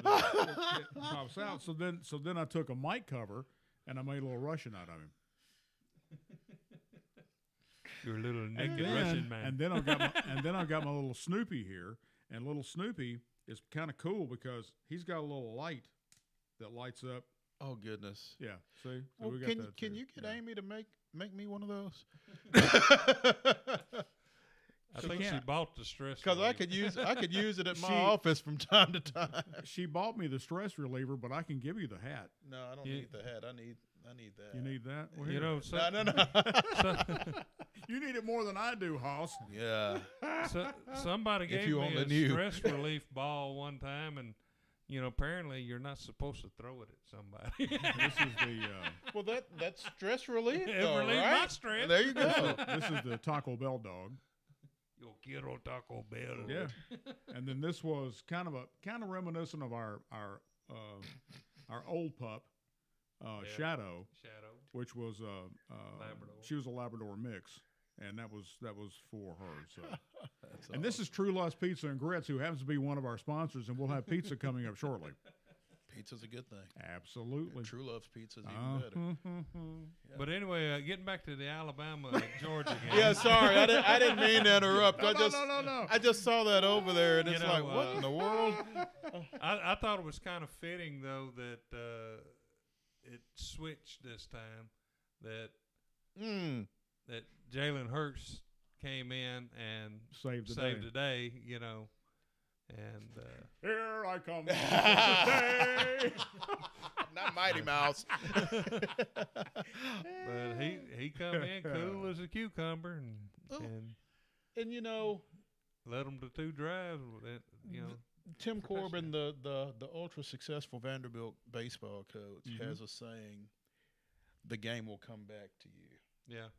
Speaker 2: it pops out. So then I took a mic cover and I made a little Russian out of him.
Speaker 3: You're a little naked Russian man.
Speaker 2: And then I got my little Snoopy here, and little Snoopy is kind of cool because he's got a little light that lights up.
Speaker 6: Oh goodness!
Speaker 2: Yeah, see. So
Speaker 6: Well,
Speaker 2: we got that
Speaker 6: can
Speaker 2: too.
Speaker 6: you get
Speaker 2: Yeah.
Speaker 6: Amy to make me one of those?
Speaker 3: I think she bought the stress
Speaker 6: Because I could use it at my office from time to time.
Speaker 2: She bought me the stress reliever, but I can give you the hat.
Speaker 6: No, I don't need the hat. I need that.
Speaker 2: You need that? Well,
Speaker 3: You
Speaker 2: here.
Speaker 3: know,
Speaker 6: No.
Speaker 2: You need it more than I do, Hoss.
Speaker 6: Yeah.
Speaker 3: somebody
Speaker 6: If
Speaker 3: gave
Speaker 6: you
Speaker 3: me
Speaker 6: only
Speaker 3: a
Speaker 6: knew.
Speaker 3: stress relief ball one time, and apparently you're not supposed to throw it at somebody.
Speaker 2: This is the
Speaker 6: Well, that's stress relief.
Speaker 3: It
Speaker 6: though,
Speaker 3: relieves
Speaker 6: right?
Speaker 3: my stress.
Speaker 6: There you go.
Speaker 2: this is the Taco Bell dog.
Speaker 3: Yo quiero Taco Bell.
Speaker 2: Yeah. And then this was kind of reminiscent of our old pup, Shadow, which was
Speaker 3: Labrador.
Speaker 2: She was a Labrador mix, and that was for her. So,
Speaker 6: That's
Speaker 2: and this is Truelove's Pizza and Grits, who happens to be one of our sponsors, and we'll have pizza coming up shortly.
Speaker 6: Pizza's a good thing.
Speaker 2: Absolutely.
Speaker 6: True Love's Pizza's even better.
Speaker 3: But anyway, getting back to the Alabama Georgia game.
Speaker 6: Yeah, sorry, I didn't mean to interrupt.
Speaker 2: No.
Speaker 6: I just saw that over there, and
Speaker 3: You
Speaker 6: it's
Speaker 3: know,
Speaker 6: like, what in the world?
Speaker 3: I thought it was kind of fitting though that it switched this time. That Jalen Hurts came in and
Speaker 2: Saved
Speaker 3: the day, and
Speaker 2: Here I come. Today.
Speaker 6: Not Mighty Mouse.
Speaker 3: but he come in cool as a cucumber and led them to 2 drives.
Speaker 6: Tim Corbin, the ultra successful Vanderbilt baseball coach, has a saying: "The game will come back to you."
Speaker 3: Yeah.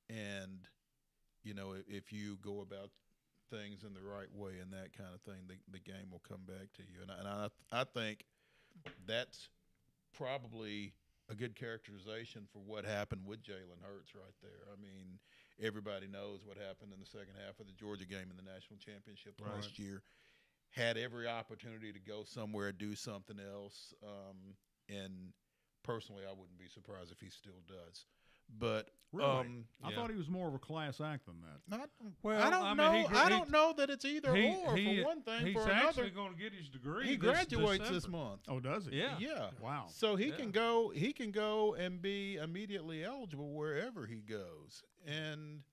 Speaker 6: And if you go about things in the right way and that kind of thing, the game will come back to you. And I think that's probably a good characterization for what happened with Jalen Hurts right there. I mean, everybody knows what happened in the second half of the Georgia game in the national championship last year. Had every opportunity to go somewhere, do something else. And personally, I wouldn't be surprised if he still does. But
Speaker 2: really, I thought he was more of a class act than that.
Speaker 6: I don't know. I don't know that it's either or for one thing.
Speaker 3: He's
Speaker 6: for another,
Speaker 3: actually going to get his degree.
Speaker 6: he graduates this month.
Speaker 2: Oh, does he?
Speaker 3: Yeah.
Speaker 6: Yeah.
Speaker 2: Wow.
Speaker 6: So he can go. He can go and be immediately eligible wherever he goes. And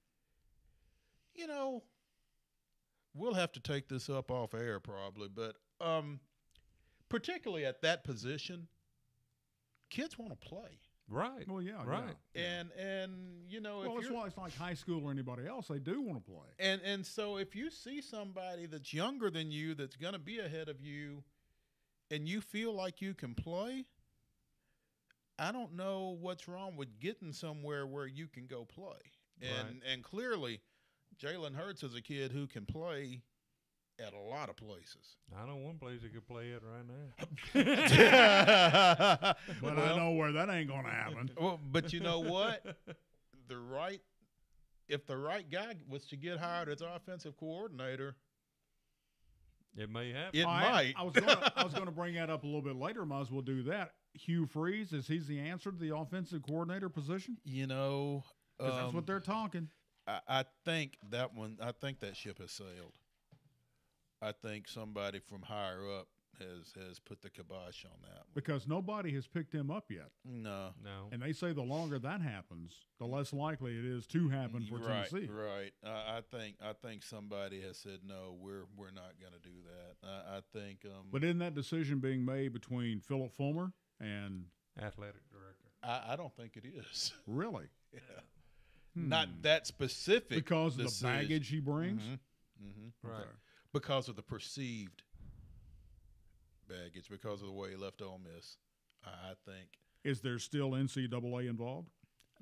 Speaker 6: we'll have to take this up off air probably, but particularly at that position, kids want to play.
Speaker 3: Right.
Speaker 2: Well, yeah.
Speaker 3: Right.
Speaker 2: Yeah.
Speaker 6: And
Speaker 2: Well, it's like high school or anybody else. They do want to play.
Speaker 6: And so if you see somebody that's younger than you, that's going to be ahead of you, and you feel like you can play, I don't know what's wrong with getting somewhere where you can go play. And clearly, Jalen Hurts is a kid who can play at a lot of places.
Speaker 3: I know one place he could play at right now.
Speaker 2: But I know where that ain't going to happen.
Speaker 6: Well, but you know what? If the right guy was to get hired as offensive coordinator,
Speaker 3: It may happen.
Speaker 6: it might.
Speaker 2: I was going to bring that up a little bit later. Might as well do that. Hugh Freeze, is he the answer to the offensive coordinator position?
Speaker 6: Because
Speaker 2: That's what they're talking.
Speaker 6: I think that ship has sailed. I think somebody from higher up has put the kibosh on that one.
Speaker 2: Because nobody has picked him up yet.
Speaker 6: No.
Speaker 2: And they say the longer that happens, the less likely it is to happen for Tennessee.
Speaker 6: Right. I think somebody has said no. We're not going to do that. I think.
Speaker 2: But isn't that decision being made between Philip Fulmer and
Speaker 3: Athletic director.
Speaker 6: I don't think it is.
Speaker 2: really?
Speaker 6: Yeah. Not that specific
Speaker 2: Because of the
Speaker 6: decision.
Speaker 2: baggage he brings?
Speaker 3: Right.
Speaker 2: Okay.
Speaker 6: Because of the perceived baggage, because of the way he left Ole Miss, I think.
Speaker 2: Is there still NCAA involved?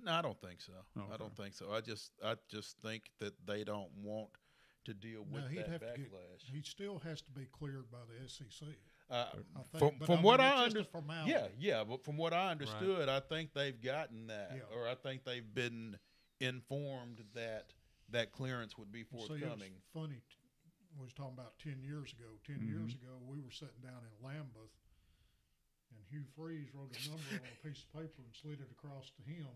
Speaker 6: No, I don't think so.
Speaker 2: Okay.
Speaker 6: I don't think so. I just think that they don't want to deal
Speaker 5: No,
Speaker 6: with
Speaker 5: he'd
Speaker 6: that
Speaker 5: have to
Speaker 6: backlash.
Speaker 5: he still has to be cleared by the SEC.
Speaker 6: Uh,
Speaker 5: I think, but
Speaker 6: from what
Speaker 5: it's
Speaker 6: I
Speaker 5: just a
Speaker 6: understand,
Speaker 5: formality.
Speaker 6: yeah, but from what I understood, I think they've gotten that,
Speaker 5: Yeah.
Speaker 6: or I think they've been informed that that clearance would be
Speaker 5: See, it was
Speaker 6: forthcoming.
Speaker 5: funny. We was talking about 10 years ago. 10 years ago, we were sitting down in Lambeth, and Hugh Freeze wrote a number on a piece of paper and slid it across to him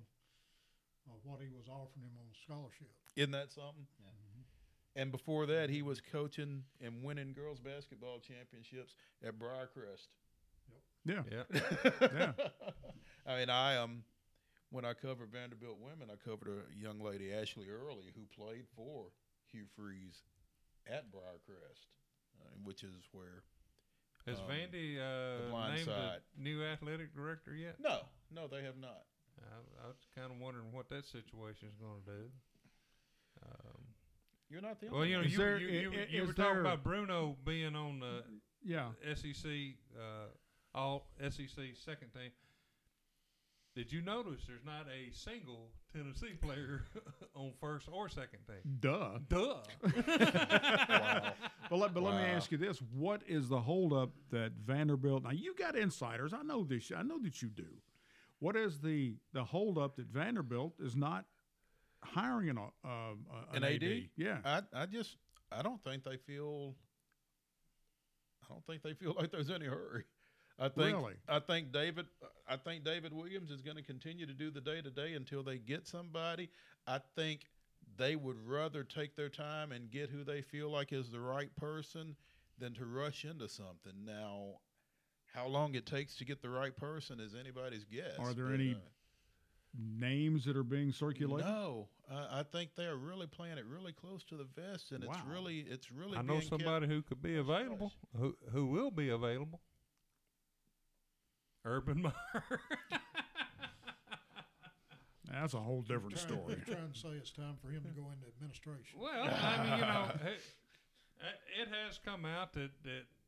Speaker 5: of what he was offering him on scholarship.
Speaker 6: Isn't that something?
Speaker 4: Yeah.
Speaker 6: And before that, he was coaching and winning girls basketball championships at Briarcrest.
Speaker 2: Yeah.
Speaker 3: Yeah.
Speaker 2: Yeah.
Speaker 6: I mean, when I covered Vanderbilt women, I covered a young lady, Ashley Early, who played for Hugh Freeze at Briarcrest, which is where.
Speaker 3: Has Vandy
Speaker 6: blind
Speaker 3: named
Speaker 6: side.
Speaker 3: a new athletic director yet?
Speaker 6: No, they have not.
Speaker 3: I was kind of wondering what that situation is going to do.
Speaker 6: You're not the
Speaker 3: Well,
Speaker 6: only
Speaker 3: you know,
Speaker 6: one.
Speaker 3: you were talking about Bruno being on the
Speaker 2: Yeah.
Speaker 3: SEC, all SEC second team. Did you notice there's not a single Tennessee player on first or second team?
Speaker 2: Duh.
Speaker 6: Wow.
Speaker 2: But let me
Speaker 6: Wow.
Speaker 2: ask you this: what is the holdup that Vanderbilt? Now you got insiders. I know this. I know that you do. What is the holdup that Vanderbilt is not hiring an AD? Yeah.
Speaker 6: I don't think they feel like there's any hurry. I think David Williams is going to continue to do the day-to-day until they get somebody. I think they would rather take their time and get who they feel like is the right person than to rush into something. Now, how long it takes to get the right person is anybody's guess.
Speaker 2: Are there any names that are being circulated?
Speaker 6: No, I think they're really playing it really close to the vest, and
Speaker 2: Wow.
Speaker 6: it's really.
Speaker 3: I know
Speaker 6: being
Speaker 3: somebody
Speaker 6: kept
Speaker 3: who could be available, who will be available. Urban Meyer.
Speaker 2: That's a whole different story.
Speaker 5: You're trying to say it's time for him to go into administration.
Speaker 3: Well, I mean, you know, it has come out that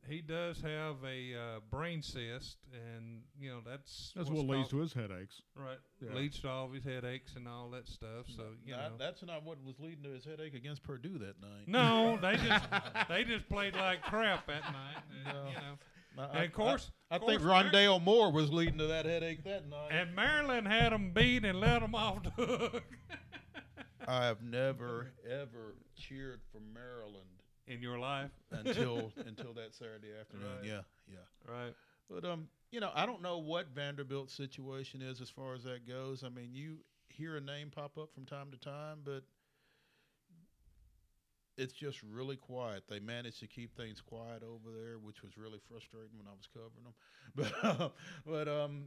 Speaker 3: he does have a brain cyst, and you know that's
Speaker 2: That's
Speaker 3: what's
Speaker 2: what leads
Speaker 3: called-
Speaker 2: to his headaches.
Speaker 3: right.
Speaker 2: Yeah.
Speaker 3: Leads to all of his headaches and all that stuff. So you know,
Speaker 6: that's not what was leading to his headache against Purdue that night.
Speaker 3: no, they just played like crap that night. And, you know. And of course,
Speaker 6: I think Rondale Moore was leading to that headache that night.
Speaker 3: And Maryland had them beat and let them off the hook.
Speaker 6: I have never ever cheered for Maryland
Speaker 3: In your life,
Speaker 6: until that Saturday afternoon.
Speaker 3: Right.
Speaker 6: Yeah.
Speaker 3: right?
Speaker 6: But you know, I don't know what Vanderbilt's situation is as far as that goes. I mean, you hear a name pop up from time to time, but it's just really quiet. They managed to keep things quiet over there, which was really frustrating when I was covering them.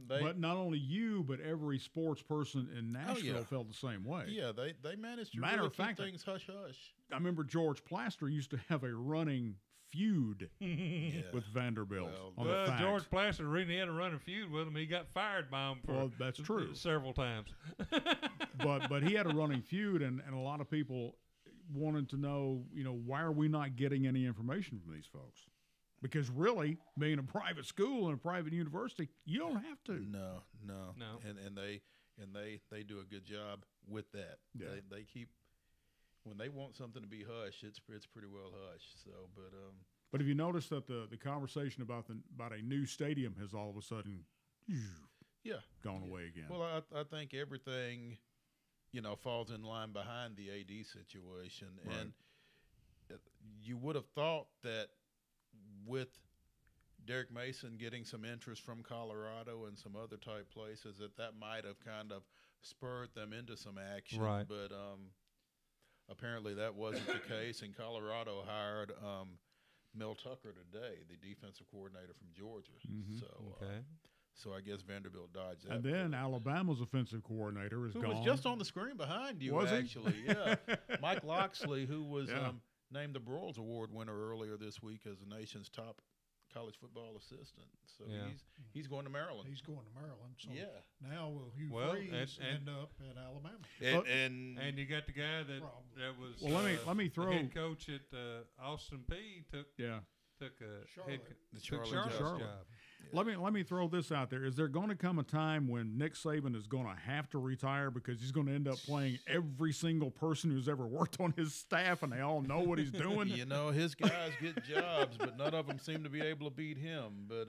Speaker 2: But not only you, but every sports person in Nashville felt the same way.
Speaker 6: Yeah, they managed to
Speaker 2: Matter
Speaker 6: really
Speaker 2: of fact,
Speaker 6: keep things hush hush.
Speaker 2: I remember George Plaster used to have a running feud with Vanderbilt. on the fact.
Speaker 3: George Plaster really had a running feud with him. He got fired by him for
Speaker 2: that's true.
Speaker 3: several times.
Speaker 2: but he had a running feud, and a lot of people wanted to know, you know, why are we not getting any information from these folks? Because really, being a private school and a private university, you don't have to.
Speaker 6: No. And they do a good job with that.
Speaker 2: Yeah.
Speaker 6: They keep, when they want something to be hushed, it's pretty well hushed. So,
Speaker 2: But have you noticed that the conversation about a new stadium has all of a sudden gone away again?
Speaker 6: Well, I think everything, you know, falls in line behind the AD situation.
Speaker 2: Right.
Speaker 6: And you would have thought that with Derek Mason getting some interest from Colorado and some other type places, that might have kind of spurred them into some action.
Speaker 3: Right.
Speaker 6: But apparently that wasn't the case, and Colorado hired Mel Tucker today, the defensive coordinator from Georgia. So, so I guess Vanderbilt dodged that.
Speaker 2: And then Alabama's offensive coordinator is
Speaker 6: who
Speaker 2: gone.
Speaker 6: was just on the screen behind you,
Speaker 2: Was he?
Speaker 6: actually. Yeah. Mike Loxley, who was named the Broyles Award winner earlier this week as the nation's top college football assistant. So he's going to Maryland.
Speaker 5: He's going to Maryland. So
Speaker 6: Yeah.
Speaker 5: now will Hugh
Speaker 3: Well,
Speaker 5: Freeze
Speaker 3: and-
Speaker 5: end up at Alabama?
Speaker 6: And
Speaker 3: And you got the guy that was
Speaker 2: Well, let me throw-
Speaker 3: the head coach at Austin Peay took took a
Speaker 5: Charlotte.
Speaker 6: The
Speaker 3: took
Speaker 6: Charlotte
Speaker 3: Charlotte's
Speaker 2: job.
Speaker 3: job.
Speaker 2: Let me throw this out there. Is there going to come a time when Nick Saban is going to have to retire because he's going to end up playing every single person who's ever worked on his staff, and they all know what he's doing?
Speaker 6: You know, his guys get jobs, but none of them seem to be able to beat him. But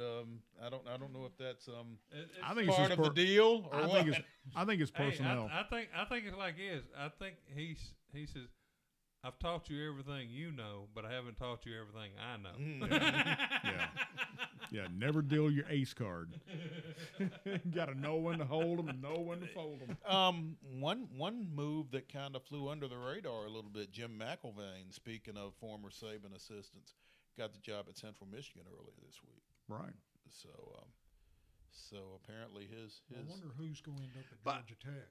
Speaker 6: I don't know if that's
Speaker 2: I think it's
Speaker 6: part
Speaker 2: his
Speaker 6: of the deal or
Speaker 2: I
Speaker 6: what.
Speaker 2: think it's
Speaker 3: Hey,
Speaker 2: personnel.
Speaker 3: I think it's like this. I think he says, I've taught you everything you know, but I haven't taught you everything I know.
Speaker 2: Yeah, never deal your ace card. Got to know when to hold them and know when to fold them.
Speaker 6: One move that kind of flew under the radar a little bit. Jim McElvain, speaking of former Saban assistants, got the job at Central Michigan earlier this week.
Speaker 2: Right.
Speaker 6: So apparently his
Speaker 5: I wonder who's going to end up at Georgia Tech.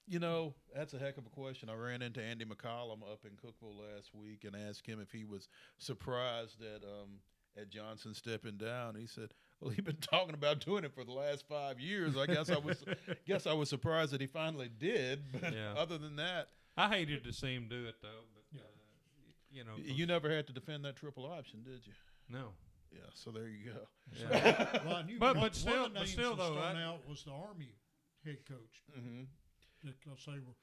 Speaker 6: You know, that's a heck of a question. I ran into Andy McCollum up in Cookville last week and asked him if he was surprised at Johnson stepping down. He said, "Well, he's been talking about doing it for the last 5 years. I guess I was surprised that he finally did. But other than that,
Speaker 3: I hated to see him do it though. But you know,
Speaker 6: you never had to defend that triple option, did you?
Speaker 3: No.
Speaker 6: Yeah. So there you go.
Speaker 3: Yeah.
Speaker 5: Well, I knew
Speaker 3: But
Speaker 5: one
Speaker 3: still-
Speaker 5: of the
Speaker 3: but
Speaker 5: names
Speaker 3: still,
Speaker 5: that
Speaker 3: though,
Speaker 5: stood out was the Army head coach.
Speaker 6: Mm-hmm.
Speaker 5: Because they were,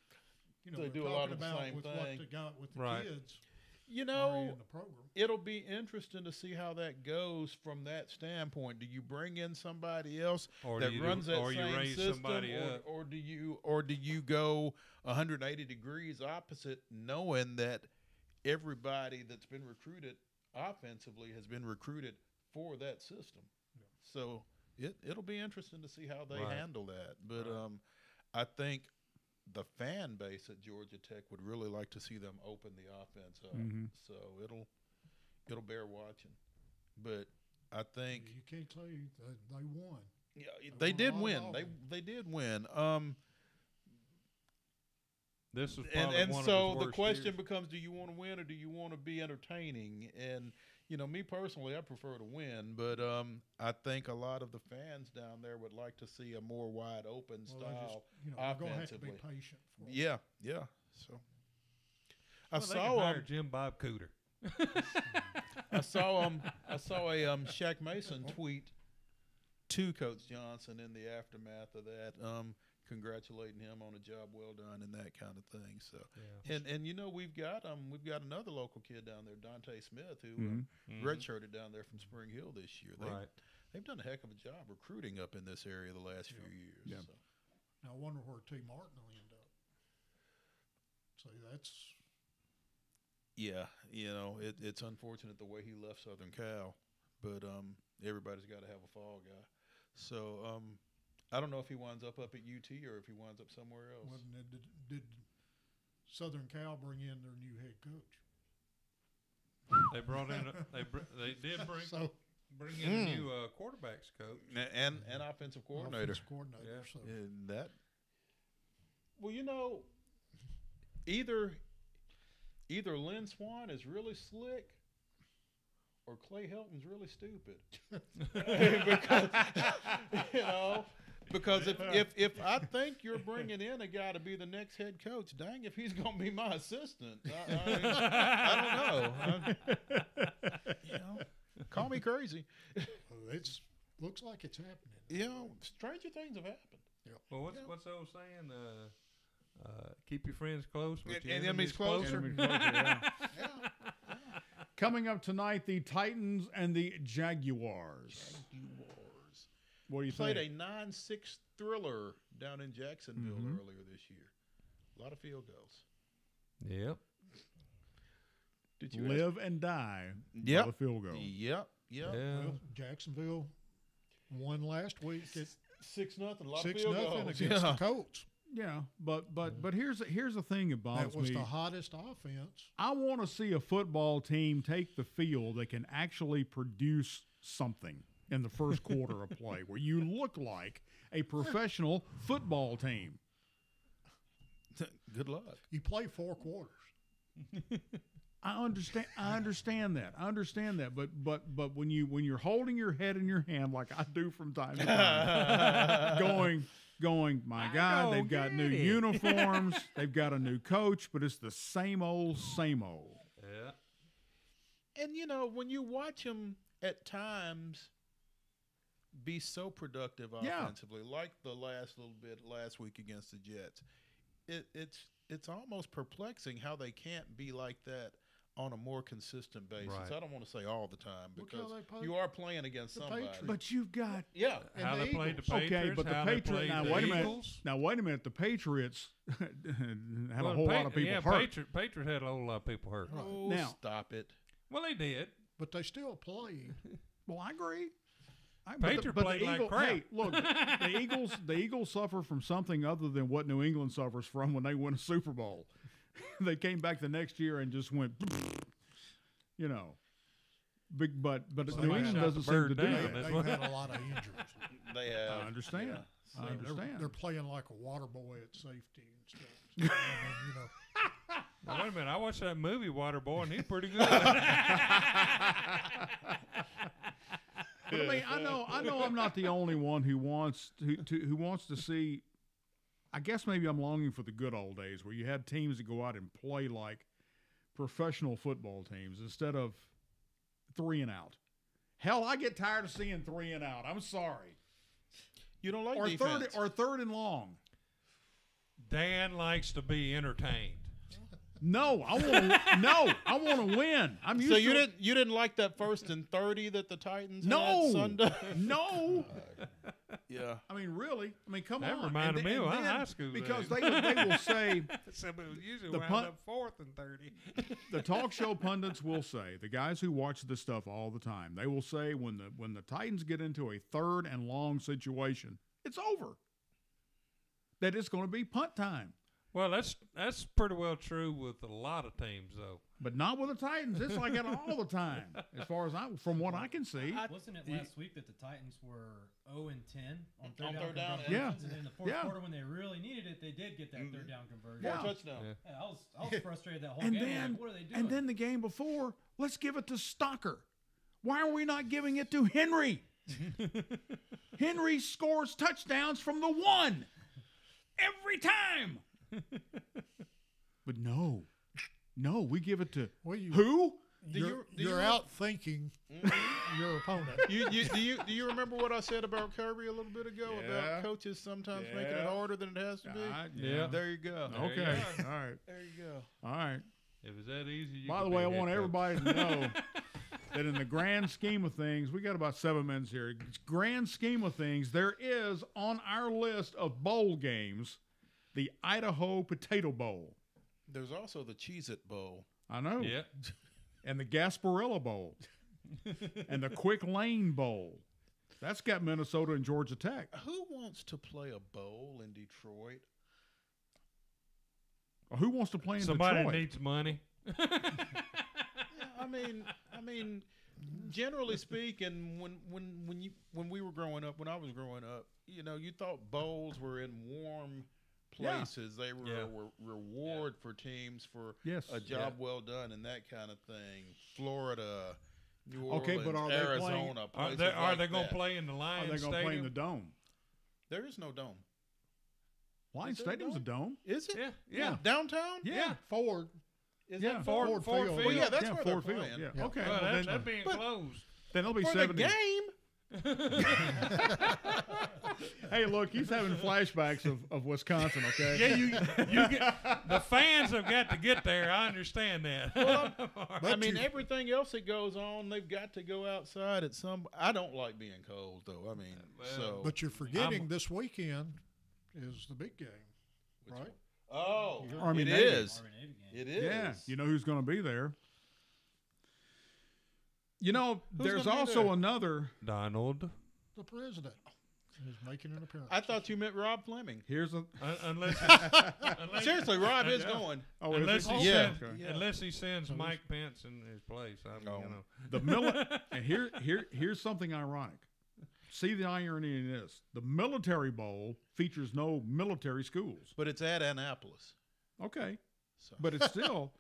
Speaker 6: They
Speaker 5: they're
Speaker 6: do a lot
Speaker 5: talking
Speaker 6: of the
Speaker 5: about
Speaker 6: same
Speaker 5: with
Speaker 6: thing.
Speaker 5: what they got with the
Speaker 3: Right.
Speaker 5: kids
Speaker 6: You
Speaker 5: already
Speaker 6: know,
Speaker 5: in the program.
Speaker 6: it'll be interesting to see how that goes from that standpoint. Do you bring in somebody else
Speaker 3: Or
Speaker 6: that
Speaker 3: do you
Speaker 6: runs that
Speaker 3: or
Speaker 6: same
Speaker 3: you raise
Speaker 6: system,
Speaker 3: somebody up.
Speaker 6: or do you go 180 degrees opposite, knowing that everybody that's been recruited offensively has been recruited for that system? So it'll be interesting to see how they
Speaker 3: Right.
Speaker 6: handle that. But
Speaker 3: Right.
Speaker 6: I think the fan base at Georgia Tech would really like to see them open the offense up.
Speaker 2: Mhm.
Speaker 6: So it'll bear watching. But I think
Speaker 5: You can't tell you they won.
Speaker 6: yeah,
Speaker 5: They
Speaker 6: they did
Speaker 5: won a lot
Speaker 6: win.
Speaker 5: of
Speaker 6: They
Speaker 5: ball
Speaker 6: they did win.
Speaker 3: This was
Speaker 6: And
Speaker 3: probably
Speaker 6: and
Speaker 3: one
Speaker 6: so
Speaker 3: of his
Speaker 6: the
Speaker 3: worst
Speaker 6: question
Speaker 3: years.
Speaker 6: becomes: do you want to win or do you want to be entertaining? And you know, me personally, I prefer to win, but I think a lot of the fans down there would like to see a more wide open
Speaker 5: Well,
Speaker 6: style.
Speaker 5: they're going to have to be
Speaker 6: offensively.
Speaker 5: patient. For it.
Speaker 6: Yeah. So I
Speaker 3: Well, they can
Speaker 6: saw
Speaker 3: hire Jim Bob Cooter.
Speaker 6: I saw a Shaq Mason tweet to Coach Johnson in the aftermath of that, congratulating him on a job well done and that kind of thing. So,
Speaker 3: Yeah.
Speaker 6: and you know we've got another local kid down there, Dante Smith, who
Speaker 3: Mhm.
Speaker 6: redshirted down there from Spring Hill this year.
Speaker 3: Right.
Speaker 6: They've done a heck of a job recruiting up in this area the last few years.
Speaker 2: Yeah.
Speaker 6: So.
Speaker 5: Now I wonder where T. Martin will end up. So that's
Speaker 6: Yeah, you know, it's unfortunate the way he left Southern Cal, but everybody's got to have a fall guy. So I don't know if he winds up at UT or if he winds up somewhere else.
Speaker 5: when did Southern Cal bring in their new head coach?
Speaker 3: They brought in they did bring in a new quarterbacks coach.
Speaker 6: And offensive coordinator.
Speaker 5: Offensive coordinator.
Speaker 3: Yeah.
Speaker 5: So
Speaker 6: And that. Well, you know, either Lynn Swan is really slick, or Clay Helton's really stupid. because, you know, because if I think you're bringing in a guy to be the next head coach, dang, if he's going to be my assistant, I don't know. You know, call me crazy.
Speaker 5: it's looks like it's happening.
Speaker 6: You know, stranger things have happened.
Speaker 3: Well, what's the old saying? Keep your friends close, but your
Speaker 6: And
Speaker 3: enemies
Speaker 6: enemies closer.
Speaker 2: Enemy closer, yeah. Coming up tonight, the Titans and the Jaguars. What do you
Speaker 6: Played
Speaker 2: think?
Speaker 6: a 9-6 thriller down in Jacksonville earlier this year. A lot of field goals.
Speaker 3: Yep.
Speaker 6: Did you
Speaker 2: Live and die
Speaker 6: Yep.
Speaker 2: by the field goal.
Speaker 6: Yep.
Speaker 3: Yeah.
Speaker 5: Well, Jacksonville won last week at
Speaker 6: 6-0. A lot
Speaker 5: 6-0
Speaker 6: of field goals.
Speaker 5: against the Colts.
Speaker 2: Yeah, but here's the thing that bothers
Speaker 5: That was
Speaker 2: me.
Speaker 5: the hottest offense.
Speaker 2: I want to see a football team take the field that can actually produce something in the first quarter of play, where you look like a professional football team.
Speaker 6: Good luck.
Speaker 5: You play 4 quarters.
Speaker 2: I understand that. But when you're holding your head in your hand like I do from time to time, going, my God, they've got new uniforms, they've got a new coach, but it's the same old.
Speaker 3: Yeah.
Speaker 6: And you know, when you watch them at times be so productive offensively, like the last week against the Jets, it's almost perplexing how they can't be like that on a more consistent basis.
Speaker 3: Right.
Speaker 6: I don't want to say all the time
Speaker 5: Look
Speaker 6: because
Speaker 5: how they play
Speaker 6: you are playing against
Speaker 5: the
Speaker 6: somebody.
Speaker 5: Patriots.
Speaker 2: But you've got
Speaker 6: Yeah.
Speaker 5: And
Speaker 3: How
Speaker 5: the
Speaker 3: they played the
Speaker 5: Eagles.
Speaker 3: Patriots.
Speaker 2: okay, but the
Speaker 3: how they
Speaker 2: Patriots.
Speaker 3: played
Speaker 2: Now
Speaker 3: the
Speaker 2: wait a minute.
Speaker 3: Eagles.
Speaker 2: Now wait a minute. The Patriots had
Speaker 3: Well,
Speaker 2: a whole lot of people hurt.
Speaker 3: Patriots had a whole lot of people hurt.
Speaker 5: Right.
Speaker 6: Oh,
Speaker 2: Now-
Speaker 6: stop it.
Speaker 3: Well, they did.
Speaker 5: But they still played.
Speaker 2: Well, I agree.
Speaker 3: Patriots played like crap.
Speaker 2: Hey, look, the Eagles suffer from something other than what New England suffers from when they win a Super Bowl. They came back the next year and just went, you know, big. But
Speaker 3: Somebody
Speaker 2: New England
Speaker 3: shot
Speaker 2: doesn't
Speaker 3: the
Speaker 2: seem to
Speaker 3: bird
Speaker 2: do
Speaker 3: down.
Speaker 2: that.
Speaker 3: That's
Speaker 5: They've
Speaker 3: what-
Speaker 5: had a lot of injuries.
Speaker 6: They have.
Speaker 2: I understand.
Speaker 6: Yeah.
Speaker 2: I understand.
Speaker 5: They're playing like a water boy at safety and stuff. So, I mean, you know,
Speaker 3: Now, wait a minute. I watched that movie Waterboy, and he's pretty good.
Speaker 2: But I mean, I know I'm not the only one who wants to see. I guess maybe I'm longing for the good old days where you had teams that go out and play like professional football teams instead of 3 and out. Hell, I get tired of seeing 3 and out. I'm sorry.
Speaker 6: You don't like
Speaker 2: Or
Speaker 6: defense.
Speaker 2: third and long.
Speaker 3: Dan likes to be entertained.
Speaker 2: No, I want to win. I'm used
Speaker 6: So
Speaker 2: to
Speaker 6: you didn't like that 1st and 30 that the Titans
Speaker 2: No.
Speaker 6: had Sunday?
Speaker 2: No.
Speaker 6: Yeah.
Speaker 2: I mean, really? I mean, come
Speaker 3: That
Speaker 2: on.
Speaker 3: reminded me of
Speaker 2: then-
Speaker 3: high school
Speaker 2: because
Speaker 3: days.
Speaker 2: they will say
Speaker 3: Somebody was usually
Speaker 2: The
Speaker 3: wound
Speaker 2: punt-
Speaker 3: up 4th and 30.
Speaker 2: the talk show pundits will say, the guys who watch this stuff all the time, they will say when the Titans get into a 3rd and long situation, it's over. That it's going to be punt time.
Speaker 3: Well, that's pretty well true with a lot of teams, though.
Speaker 2: But not with the Titans. It's like that all the time, as far as from what I can see.
Speaker 4: Wasn't it last week that the Titans were 0-10 on third
Speaker 6: third
Speaker 4: down
Speaker 6: down,
Speaker 4: conversions?
Speaker 2: yeah.
Speaker 4: And then in the fourth
Speaker 2: Yeah.
Speaker 4: quarter, when they really needed it, they did get that third down conversion.
Speaker 2: Yeah.
Speaker 6: Touchdown.
Speaker 3: Yeah.
Speaker 4: Yeah, I was frustrated that whole
Speaker 2: And
Speaker 4: game. I'm
Speaker 2: then,
Speaker 4: like, what are they doing?
Speaker 2: and then the game before, let's give it to Stocker. Why are we not giving it to Henry? Henry scores touchdowns from the 1 every time. But no, we give it to
Speaker 5: well, you,
Speaker 2: who?
Speaker 5: you're out thinking your opponent.
Speaker 6: Do you remember what I said about Kirby a little bit ago
Speaker 2: Yeah.
Speaker 6: about coaches sometimes making it
Speaker 2: Yeah.
Speaker 6: harder than it has to be?
Speaker 3: Yeah.
Speaker 6: There you go.
Speaker 3: There you
Speaker 2: Okay.
Speaker 3: go.
Speaker 2: All right.
Speaker 6: There you go.
Speaker 2: All right.
Speaker 3: If it's that easy, you
Speaker 2: By
Speaker 3: could
Speaker 2: the
Speaker 3: be
Speaker 2: way, I
Speaker 3: a head
Speaker 2: want
Speaker 3: coach.
Speaker 2: everybody to know that in the grand scheme of things, we got about 7 minutes here. Grand scheme of things, there is on our list of bowl games the Idaho Potato Bowl.
Speaker 6: There's also the Cheez-It Bowl.
Speaker 2: I know.
Speaker 3: Yeah.
Speaker 2: And the Gasparilla Bowl. And the Quick Lane Bowl. That's got Minnesota and Georgia Tech.
Speaker 6: Who wants to play a bowl in Detroit?
Speaker 2: Or who wants to play in
Speaker 3: Somebody
Speaker 2: Detroit?
Speaker 3: needs money.
Speaker 6: I mean, generally speaking, when we were growing up, when I was growing up, you know, you thought bowls were in warm places. They were a reward for teams for
Speaker 2: Yes.
Speaker 6: a job well done and that kind of thing. Florida, New
Speaker 2: Okay,
Speaker 6: Orleans,
Speaker 2: but are they
Speaker 6: Arizona,
Speaker 3: Are
Speaker 6: places
Speaker 3: they
Speaker 6: like
Speaker 3: going to
Speaker 6: that.
Speaker 3: play in the
Speaker 2: Are
Speaker 3: Lions
Speaker 2: they going to play in
Speaker 3: Stadium?
Speaker 2: the Dome?
Speaker 6: There is no dome.
Speaker 2: Lion
Speaker 6: Is there a
Speaker 2: Stadium's a dome.
Speaker 6: Is it?
Speaker 3: Yeah.
Speaker 6: Downtown?
Speaker 2: Yeah.
Speaker 5: Ford.
Speaker 6: Is
Speaker 2: Yeah.
Speaker 6: that
Speaker 3: Ford
Speaker 5: Ford
Speaker 3: Field.
Speaker 5: Field.
Speaker 6: Well, yeah, that's
Speaker 2: yeah,
Speaker 6: where
Speaker 2: Ford
Speaker 6: they're
Speaker 2: Field.
Speaker 6: playing.
Speaker 2: Yeah.
Speaker 5: Yeah.
Speaker 2: Okay.
Speaker 3: Well,
Speaker 2: Well,
Speaker 3: that's
Speaker 2: then
Speaker 3: being
Speaker 6: but-
Speaker 3: closed.
Speaker 2: it'll be
Speaker 6: For
Speaker 2: 70.
Speaker 6: the game?
Speaker 2: Hey, look, he's having flashbacks of Wisconsin, okay?
Speaker 3: Yeah, you get the fans have got to get there. I understand that.
Speaker 6: I mean, everything else that goes on, they've got to go outside at some. I don't like being cold, though. I mean, so.
Speaker 5: But you're forgetting this weekend is the big game,
Speaker 6: Which
Speaker 5: right?
Speaker 6: one? Oh,
Speaker 2: Army
Speaker 6: it
Speaker 2: Navy.
Speaker 6: is.
Speaker 4: Army Navy game.
Speaker 6: It is.
Speaker 2: Yeah, you know who's going to be there. You know,
Speaker 6: Who's
Speaker 2: there's
Speaker 6: gonna be
Speaker 2: also
Speaker 6: there?
Speaker 2: another.
Speaker 3: Donald,
Speaker 5: The president is making an appearance.
Speaker 6: I thought you meant Rob Fleming.
Speaker 2: Here's a.
Speaker 3: unless
Speaker 6: Seriously, Rob is going.
Speaker 2: Oh,
Speaker 3: unless
Speaker 2: is
Speaker 3: he
Speaker 2: it?
Speaker 6: Yeah.
Speaker 3: sends,
Speaker 2: Okay.
Speaker 3: unless he sends Mike Pence in his place. I mean,
Speaker 6: Oh.
Speaker 3: you know.
Speaker 2: The and here's something ironic. See the irony in this: the Military Bowl features no military schools.
Speaker 6: But it's at Annapolis.
Speaker 2: Okay,
Speaker 6: So.
Speaker 2: but it's still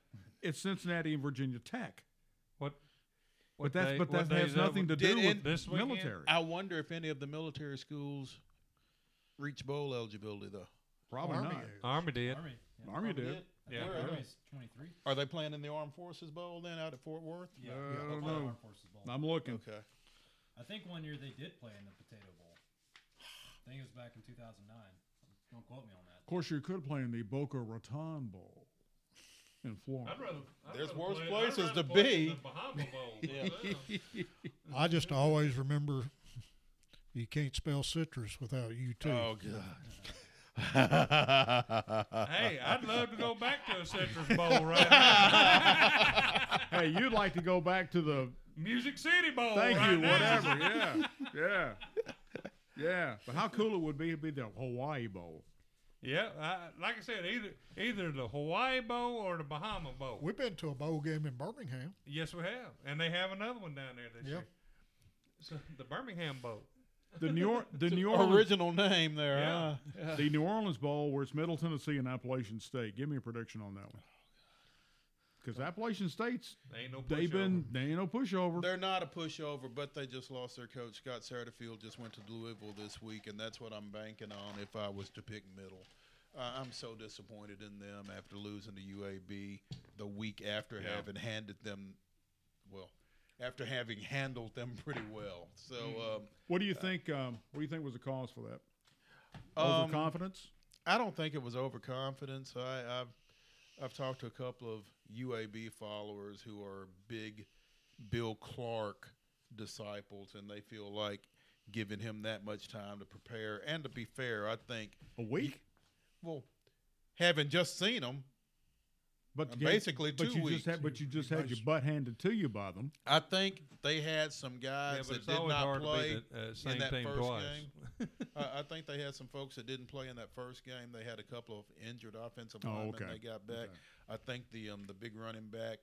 Speaker 2: it's Cincinnati and Virginia Tech.
Speaker 3: What
Speaker 2: But
Speaker 3: day-
Speaker 2: that
Speaker 3: what
Speaker 2: has
Speaker 3: days of
Speaker 2: nothing to
Speaker 3: it?
Speaker 2: do
Speaker 6: Did
Speaker 2: with
Speaker 3: this weekend?
Speaker 2: military.
Speaker 6: I wonder if any of the military schools reach bowl eligibility, though.
Speaker 2: Probably
Speaker 5: Army
Speaker 2: not.
Speaker 5: is.
Speaker 3: Army did.
Speaker 4: Army. Yeah.
Speaker 2: Army did.
Speaker 3: Yeah.
Speaker 6: Where are they?
Speaker 4: Army's 23.
Speaker 6: Are they playing in the Armed Forces Bowl then out at Fort Worth?
Speaker 4: Yeah,
Speaker 2: I
Speaker 4: they'll
Speaker 2: don't
Speaker 4: play
Speaker 2: know.
Speaker 4: Armed Forces Bowl.
Speaker 2: I'm looking.
Speaker 6: Okay.
Speaker 4: I think one year they did play in the Potato Bowl. I think it was back in 2009. Don't quote me on that.
Speaker 2: Of course, you could play in the Boca Raton Bowl in Florida.
Speaker 6: There's
Speaker 3: rather
Speaker 6: worse
Speaker 3: play-
Speaker 6: places
Speaker 3: I'd rather
Speaker 6: to
Speaker 3: play
Speaker 6: be.
Speaker 3: in the Bahama Bowl.
Speaker 6: Yeah.
Speaker 5: I just always remember you can't spell citrus without UT.
Speaker 6: Oh God.
Speaker 3: Hey, I'd love to go back to a Citrus Bowl right now.
Speaker 2: Hey, you'd like to go back to the
Speaker 3: Music City Bowl.
Speaker 2: thank
Speaker 3: right
Speaker 2: you,
Speaker 3: now.
Speaker 2: whatever. Yeah. Yeah. But how cool it would be to be the Hawaii Bowl.
Speaker 3: Yeah, like I said, either the Hawaii Bowl or the Bahama Bowl.
Speaker 5: We've been to a bowl game in Birmingham.
Speaker 3: Yes, we have, and they have another one down there this
Speaker 5: Yep.
Speaker 3: year. So the Birmingham Bowl.
Speaker 2: The New Orleans
Speaker 6: Original name there.
Speaker 3: Yeah.
Speaker 6: Huh?
Speaker 2: the New Orleans Bowl, where it's Middle Tennessee and Appalachian State. Give me a prediction on that one. Because Appalachian State's
Speaker 3: They ain't no
Speaker 2: they ain't no pushover.
Speaker 6: They're not a pushover, but they just lost their coach. Scott Satterfield just went to Louisville this week, and that's what I'm banking on if I was to pick Middle. I'm so disappointed in them after losing to UAB the week after having handed them, well, after having handled them pretty well. So,
Speaker 2: What do you think? What do you think was the cause for that?
Speaker 6: Um,
Speaker 2: Overconfidence.
Speaker 6: I don't think it was overconfidence. I've talked to a couple of UAB followers who are big Bill Clark disciples, and they feel like giving him that much time to prepare. And to be fair, I think
Speaker 2: A week.
Speaker 6: well, having just seen him,
Speaker 2: But
Speaker 6: basically
Speaker 2: but
Speaker 6: 2
Speaker 2: you
Speaker 6: weeks.
Speaker 2: But you just had your butt handed to you by them.
Speaker 6: I think they had some
Speaker 3: Yeah,
Speaker 6: guys
Speaker 3: but
Speaker 6: that
Speaker 3: it's
Speaker 6: did
Speaker 3: always
Speaker 6: not
Speaker 3: hard
Speaker 6: play
Speaker 3: to beat the same
Speaker 6: in that
Speaker 3: team
Speaker 6: first
Speaker 3: twice.
Speaker 6: game. I think they had some folks that didn't play in that first game. They had a couple of injured offensive
Speaker 2: Oh,
Speaker 6: linemen
Speaker 2: okay.
Speaker 6: they got back.
Speaker 2: Okay.
Speaker 6: I think the big running back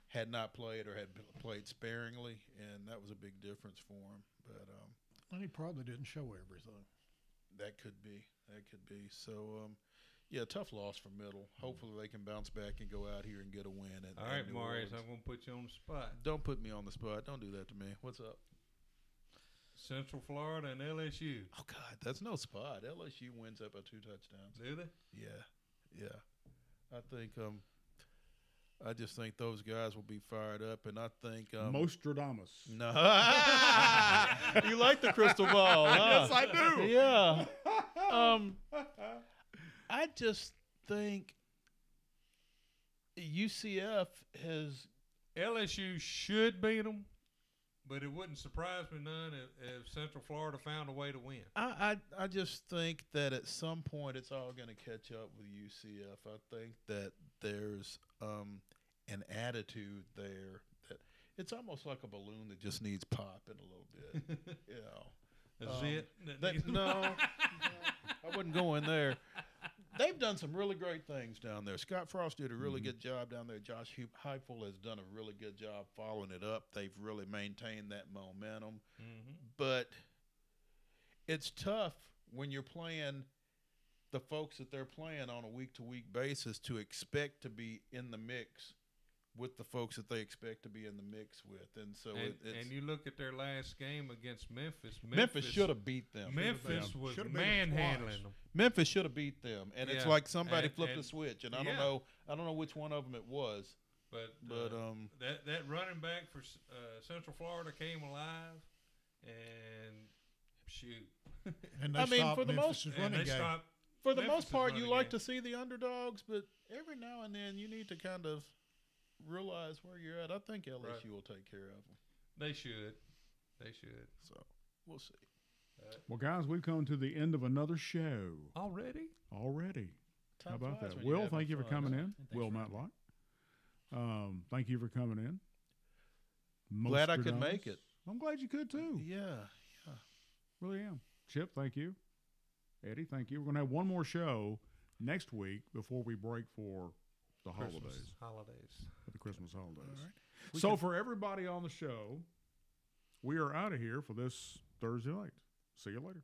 Speaker 6: had not played or had played sparingly, and that was a big difference for him. But
Speaker 5: And he probably didn't show everything.
Speaker 6: that could be. So, yeah, tough loss for Middle. Hopefully they can bounce back and go out here and get a win.
Speaker 3: All right, Marius, I'm going to put you on the spot.
Speaker 6: Don't put me on the spot. Don't do that to me. What's up?
Speaker 3: Central Florida and LSU.
Speaker 6: Oh, God, that's no spot. LSU wins up by 2 touchdowns.
Speaker 3: Do they?
Speaker 6: Yeah. I think I just think those guys will be fired up, and I think
Speaker 2: Mostradamus.
Speaker 6: No, you like the crystal ball, huh?
Speaker 2: Yes, I do.
Speaker 6: Yeah. I just think UCF has.
Speaker 3: LSU should beat them, but it wouldn't surprise me none if Central Florida found a way to win.
Speaker 6: I just think that at some point it's all going to catch up with UCF. I think that there's an attitude there that it's almost like a balloon that just needs popping a little bit. You know,
Speaker 3: Is it?
Speaker 6: no, I wouldn't go in there. They've done some really great things down there. Scott Frost did a really good job down there. Josh Heupel has done a really good job following it up. They've really maintained that momentum.
Speaker 3: Mm-hmm.
Speaker 6: But it's tough when you're playing the folks that they're playing on a week-to-week basis to expect to be in the mix with the folks that they expect to be in the mix with. And so it's
Speaker 3: and you look at their last game against Memphis.
Speaker 6: Memphis should have beat them.
Speaker 3: Memphis was
Speaker 5: Should've beat them
Speaker 3: manhandling
Speaker 5: twice.
Speaker 3: them.
Speaker 6: Memphis should have beat them, and it's
Speaker 3: Yeah.
Speaker 6: like somebody
Speaker 3: And-
Speaker 6: flipped a
Speaker 3: and-
Speaker 6: switch, and I
Speaker 3: yeah.
Speaker 6: don't know which one of them it was.
Speaker 3: But that running back for Central Florida came alive, and shoot.
Speaker 5: And
Speaker 6: I
Speaker 5: they
Speaker 6: mean,
Speaker 5: stopped
Speaker 6: for the most-
Speaker 5: Memphis's
Speaker 3: And
Speaker 5: running
Speaker 3: they
Speaker 5: game.
Speaker 3: stopped.
Speaker 6: For the
Speaker 3: Memphis
Speaker 6: most part,
Speaker 3: is
Speaker 6: you
Speaker 3: running
Speaker 6: like
Speaker 3: game.
Speaker 6: to see the underdogs, but every now and then you need to kind of realize where you're at. I think LSU
Speaker 3: Right.
Speaker 6: will take care of them,
Speaker 3: They should. They should.
Speaker 6: so we'll see.
Speaker 2: Well, guys, we've come to the end of another show
Speaker 3: Already?
Speaker 2: already. How
Speaker 6: Time
Speaker 2: about
Speaker 6: flies
Speaker 2: that?
Speaker 6: when you're
Speaker 2: Will,
Speaker 6: having
Speaker 2: thank you for
Speaker 6: fun,
Speaker 2: coming
Speaker 6: huh?
Speaker 2: in.
Speaker 4: Thanks
Speaker 2: Will
Speaker 4: for having
Speaker 2: Matlock. Thank you for coming in.
Speaker 6: Glad I could
Speaker 2: Mostradamus.
Speaker 6: make it.
Speaker 2: I'm glad you could too.
Speaker 6: Yeah.
Speaker 2: Really am. Chip, thank you. Eddie, thank you. We're going to have one more show next week before we break for the holidays,
Speaker 3: Holidays.
Speaker 2: for the Christmas holidays.
Speaker 6: All right.
Speaker 2: So for everybody on the show, we are out of here for this Thursday night. See you later.